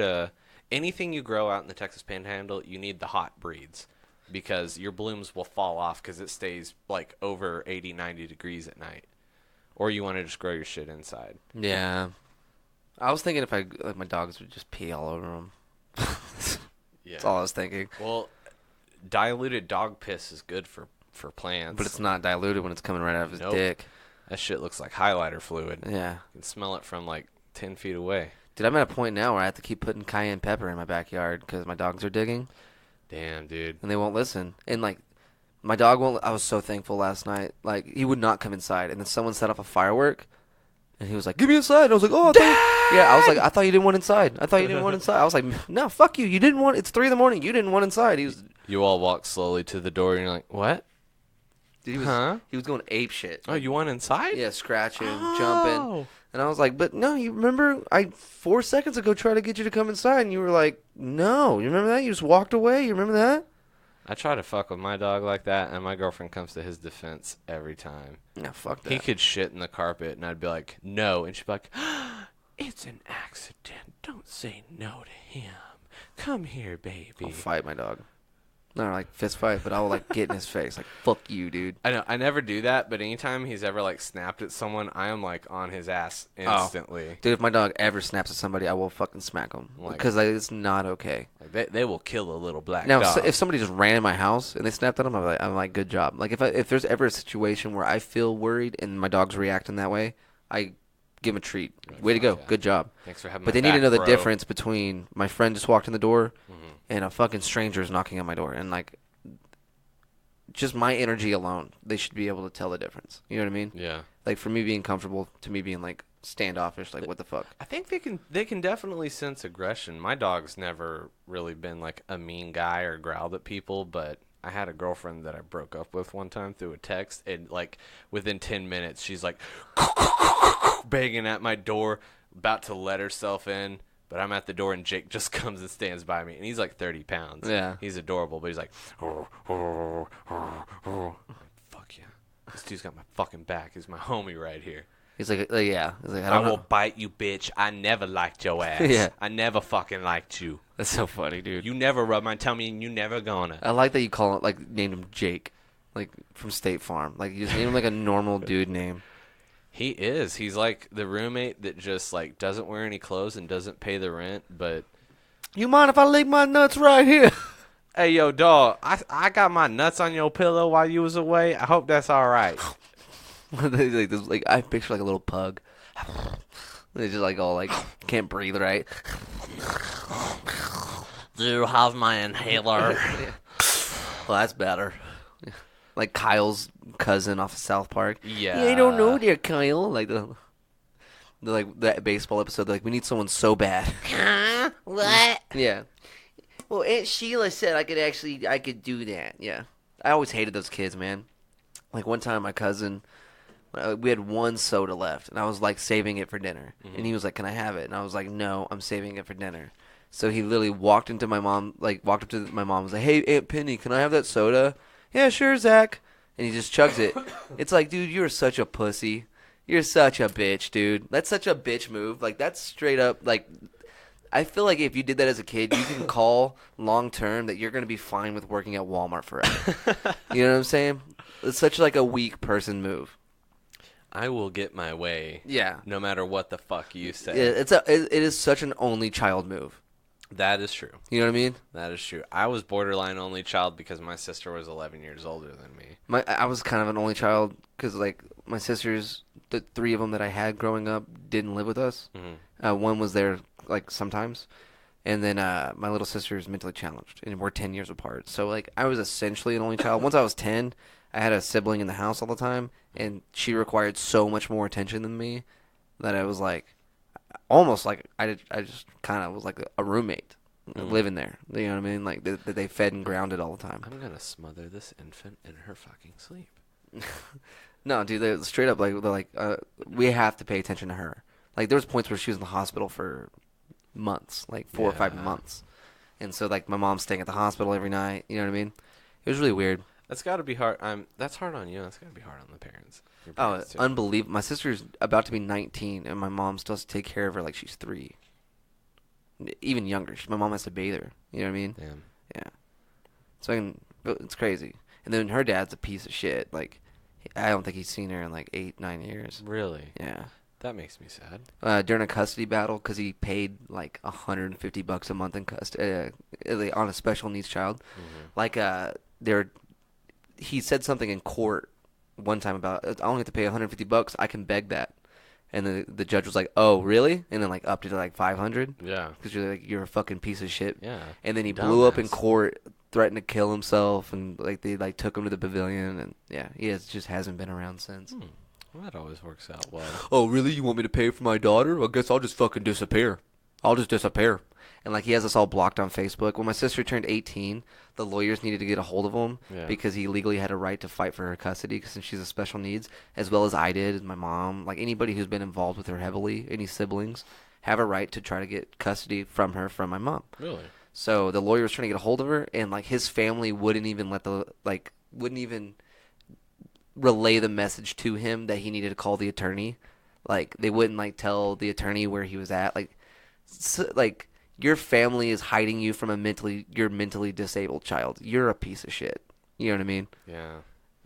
anything you grow out in the Texas Panhandle, you need the hot breeds because your blooms will fall off because it stays like over 80, 90 degrees at night. Or you want to just grow your shit inside. Yeah. I was thinking if my dogs would just pee all over them. Yeah. That's all I was thinking. Well, diluted dog piss is good for plants. But it's not diluted when it's coming right out of his Nope. dick. That shit looks like highlighter fluid. Yeah. You can smell it from like 10 feet away. Dude, I'm at a point now where I have to keep putting cayenne pepper in my backyard because my dogs are digging Damn, dude. and they won't listen. And like, my dog won't. I was so thankful last night. Like, he would not come inside, and then someone set off a firework, and he was like, "Get me inside." And I was like, "Oh, I was like, I thought you didn't want inside. I thought you didn't want inside." I was like, "No, fuck you. You didn't want. It's 3 a.m. You didn't want inside." He was. You all walk slowly to the door, and you're like, what? Dude, he was. Huh? He was going ape shit. Oh, you want inside? Yeah, scratching, Oh. jumping. And I was like, but no, you remember I 4 seconds ago tried to get you to come inside, and you were like, no. You remember that? You just walked away. You remember that? I try to fuck with my dog like that, and my girlfriend comes to his defense every time. No, fuck that. He could shit in the carpet, and I'd be like, no. And she'd be like, it's an accident. Don't say no to him. Come here, baby. I'll fight my dog. Not like fist fight, but I'll like get in his face. Like, fuck you, dude. I know. I never do that, but anytime he's ever like snapped at someone, I am like on his ass instantly. Dude, if my dog ever snaps at somebody, I will fucking smack him. Like- Because it's not okay. Like they will kill a little black Now, dog. if somebody just ran in my house and they snapped at him, I'm like, good job. Like, if there's ever a situation where I feel worried and my dog's reacting that way, I give him a treat. Way to go. yeah. Good job. Thanks for having But my they need to back, know the bro. difference between my friend just walked in the door and a fucking stranger is knocking on my door. And, like, just my energy alone, they should be able to tell the difference. You know what I mean? Yeah. Like, for me being comfortable to me being, like, standoffish. Like, what the fuck? I think they can definitely sense aggression. My dog's never really been like a mean guy or growled at people, but I had a girlfriend that I broke up with one time through a text, and like within 10 minutes, she's like banging at my door, about to let herself in. But I'm at the door, and Jake just comes and stands by me, and he's like 30 pounds. Yeah, he's adorable, but he's like, fuck yeah, this dude's got my fucking back. He's my homie right here. He's like yeah. He's like, I will bite you, bitch. I never liked your ass. Yeah. I never fucking liked you. That's so funny, dude. You never rub my tummy, and you never gonna. I like that you call it, like, named him Jake, like, from State Farm. Like, you just named him like a normal dude name. He is. He's like the roommate that just like doesn't wear any clothes and doesn't pay the rent, but You mind if I lick my nuts right here? hey, yo, dog, I got my nuts on your pillow while you was away. I hope that's all right. like, I picture like a little pug. They just like all like can't breathe right. Do you have my inhaler? Well, that's better. Like Kyle's cousin off of South Park. Yeah. I don't know there, Kyle. Like the like that baseball episode. Like, we need someone so bad. Huh? What? Yeah. Well, Aunt Sheila said I could do that. Yeah. I always hated those kids, man. Like, one time my cousin, we had one soda left, and I was like saving it for dinner. Mm-hmm. And he was like, "Can I have it?" And I was like, "No, I'm saving it for dinner." So he literally walked up to my mom, and was like, "Hey, Aunt Penny, can I have that soda?" "Yeah, sure, Zach." And he just chugs it. It's like, dude, you're such a pussy. You're such a bitch, dude. That's such a bitch move. Like, that's straight up, like, I feel like if you did that as a kid, you can call long term that you're going to be fine with working at Walmart forever. You know what I'm saying? It's such like a weak person move. I will get my way. Yeah. No matter what the fuck you say. It is such an only child move. That is true. You know what I mean? That is true. I was borderline only child because my sister was 11 years older than me. I was kind of an only child because, like, my sisters, the three of them that I had growing up didn't live with us. Mm-hmm. One was there, like, sometimes. And then my little sister is mentally challenged, and we're 10 years apart. So, like, I was essentially an only child. Once I was 10, I had a sibling in the house all the time, and she required so much more attention than me that I was, like, almost like I just kind of was like a roommate living there. You know what I mean? Like, that they fed and grounded all the time. I'm going to smother this infant in her fucking sleep. No, dude, they're straight up, like, they're like, we have to pay attention to her. Like, there was points where she was in the hospital for months, like 4 or 5 months. And so, like, my mom's staying at the hospital every night. You know what I mean? It was really weird. That's got to be hard. That's hard on you. That's got to be hard on the parents. Your Oh, parents, too. unbelievable. My sister's about to be 19, and my mom still has to take care of her like she's 3. Even younger. My mom has to bathe her. You know what I mean? Damn. Yeah. So it's crazy. And then her dad's a piece of shit. Like, I don't think he's seen her in like 8, 9 years. Really? Yeah. That makes me sad. During a custody battle, because he paid like $150 a month in custody on a special needs child. Mm-hmm. Like, he said something in court one time about, I only have to pay $150. I can beg that. And the judge was like, "Oh, really?" And then like upped it to like $500. Yeah. Because you're a fucking piece of shit. Yeah. And then he blew up in Dumbass. court, threatened to kill himself, and like they like took him to the pavilion, and yeah, just hasn't been around since. Well, that always works out well. "Oh, really? You want me to pay for my daughter? I guess I'll just fucking disappear. I'll just disappear." And like, he has us all blocked on Facebook. When my sister turned 18, the lawyers needed to get a hold of him because he legally had a right to fight for her custody since she's a special needs, as well as I did, my mom, like anybody who's been involved with her heavily, any siblings, have a right to try to get custody from her from my mom. Really? So the lawyer was trying to get a hold of her, and like his family wouldn't even relay the message to him that he needed to call the attorney. Like, they wouldn't like tell the attorney where he was at. Like your family is hiding you from your mentally disabled child. You're a piece of shit. You know what I mean? Yeah.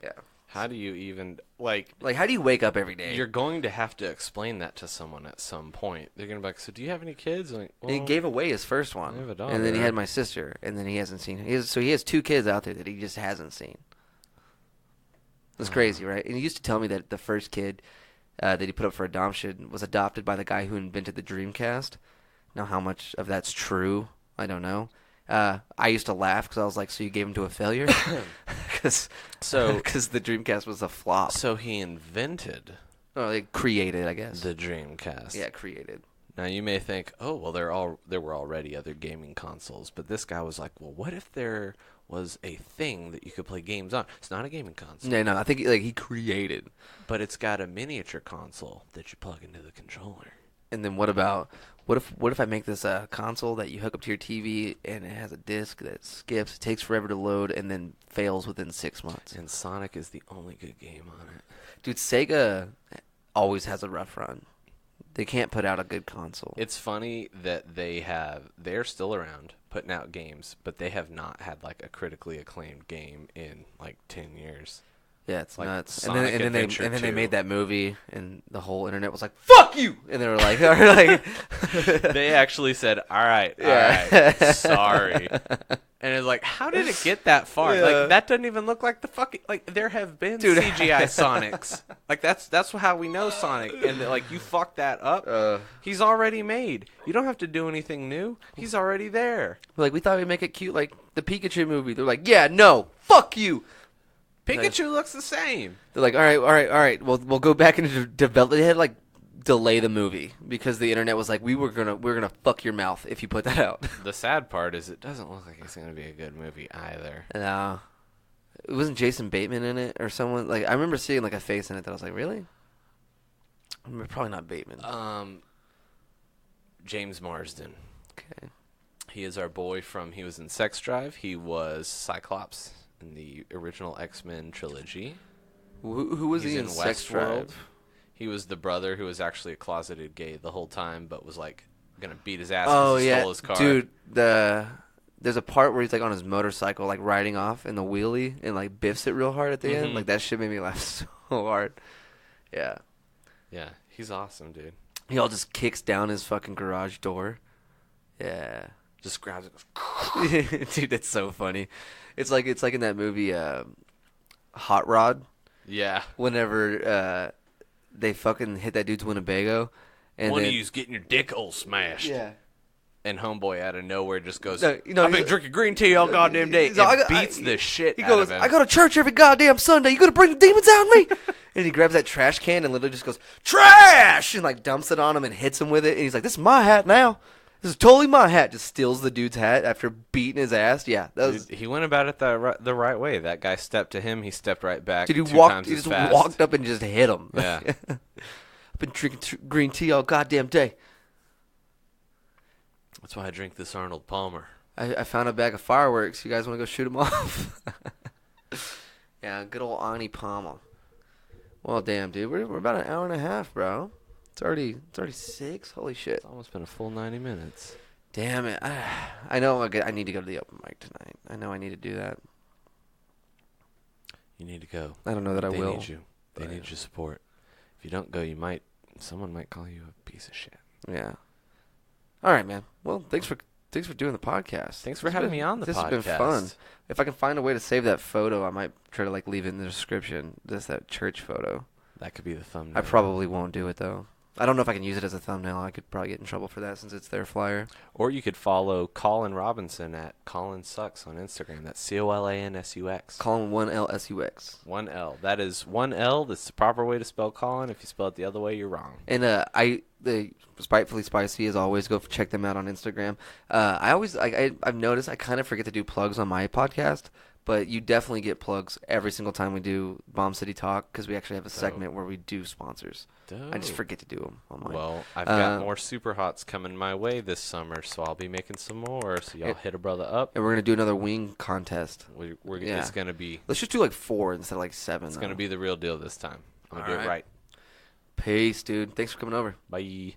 Yeah. How do you even, like, how do you wake up every day? you're going to have to explain that to someone at some point. They're going to be like, so do you have any kids? Like, And he gave away his first one, I have a and then he daughter. had my sister, and then he hasn't seen her. So he has 2 kids out there that he just hasn't seen. It's crazy, right? And he used to tell me that the first kid that he put up for adoption was adopted by the guy who invented the Dreamcast. Now, how much of that's true, I don't know. I used to laugh because I was like, so you gave him to a failure? Because the Dreamcast was a flop. So he invented Oh, they created, I guess. The Dreamcast. Yeah, created. Now you may think, oh well, there were already other gaming consoles, but this guy was like, well, what if there was a thing that you could play games on? It's not a gaming console. No, I think like he created. But it's got a miniature console that you plug into the controller. And then what if I make this a console that you hook up to your TV and it has a disc that skips, takes forever to load, and then fails within 6 months? And Sonic is the only good game on it. Dude, Sega always has a rough run. They can't put out a good console. It's funny that they're still around putting out games, but they have not had like a critically acclaimed game in like 10 years. Yeah, it's like nuts. Sonic And then Adventure they 2. made that movie, and the whole internet was like, "Fuck you!" And they were like, They actually said, "All right, sorry." And it's like, how did it get that far? Yeah. Like that doesn't even look like the fucking like. There have been CGI Sonics. Like that's how we know Sonic. And like you fucked that up. He's already made. You don't have to do anything new. He's already there. Like we thought we'd make it cute, like the Pikachu movie. They're like, "Yeah, no, fuck you." Pikachu looks the same. They're like, all right. We'll go back into development. They had to, like, delay the movie because the internet was like, we're gonna fuck your mouth if you put that out. The sad part is it doesn't look like it's gonna be a good movie either. No, it wasn't Jason Bateman in it or someone like I remember seeing like a face in it that I was like, really? Probably not Bateman. James Marsden. Okay. He is our boy he was in Sex Drive. He was Cyclops in the original X-Men trilogy. Who was He's he in Sex Drive? He was the brother who was actually a closeted gay the whole time, but was like gonna beat his ass Oh because he yeah, stole his car. dude. There's a part where he's like on his motorcycle, like riding off in the wheelie, and like biffs it real hard at the end. Like that shit made me laugh so hard. Yeah. Yeah, he's awesome, dude. He all just kicks down his fucking garage door. Yeah. Just grabs it. Goes, dude, that's so funny. It's like in that movie Hot Rod. Yeah. Whenever they fucking hit that dude's Winnebago, and One then, of you's getting your dick hole smashed. Yeah. And homeboy out of nowhere just goes, No, I've been drinking green tea all goddamn day. So And beats the shit He out goes, of him. I go to church every goddamn Sunday. You gonna bring the demons out of me? And he grabs that trash can and literally just goes, trash! And like dumps it on him and hits him with it. And he's like, this is my hat now. This is totally my hat. Just steals the dude's hat after beating his ass. Yeah, that was. Dude, he went about it the right way. That guy stepped to him. He stepped right back. Dude, he two walked. times He as just fast. walked up and just hit him. Yeah. I've been drinking green tea all goddamn day. That's why I drink this Arnold Palmer. I found a bag of fireworks. You guys want to go shoot them off? Yeah, good old Ani Palmer. Well, damn, dude, we're about an hour and a half, bro. It's already 6. Holy shit. It's almost been a full 90 minutes. Damn it. I know I need to go to the open mic tonight. I know I need to do that. You need to go. I don't know that I They will. need you. They need your support. If you don't go, someone might call you a piece of shit. Yeah. All right, man. Well, thanks for doing the podcast. Thanks for having me on the This podcast. has been fun. If I can find a way to save that photo, I might try to like leave it in the description. Just that church photo. That could be the thumbnail. I probably won't do it though. I don't know if I can use it as a thumbnail. I could probably get in trouble for that since it's their flyer. Or you could follow Colin Robinson at Colin Sucks on Instagram. That's COLANSUX. Colin 1LSUX. 1L. That is 1L. That's the proper way to spell Colin. If you spell it the other way, you're wrong. And the Spitefully Spicy as always. Go check them out on Instagram. I've noticed I kind of forget to do plugs on my podcast, but you definitely get plugs every single time we do Bomb City Talk because we actually have a segment where we do sponsors. I just forget to do them on mine. Well, I've got more Super Hots coming my way this summer, so I'll be making some more. So y'all hit a brother up. And we're gonna do another wing contest. It's gonna be. Let's just do like 4 instead of like 7. It's gonna be the real deal this time. I'm gonna do All it right. Peace, dude. Thanks for coming over. Bye.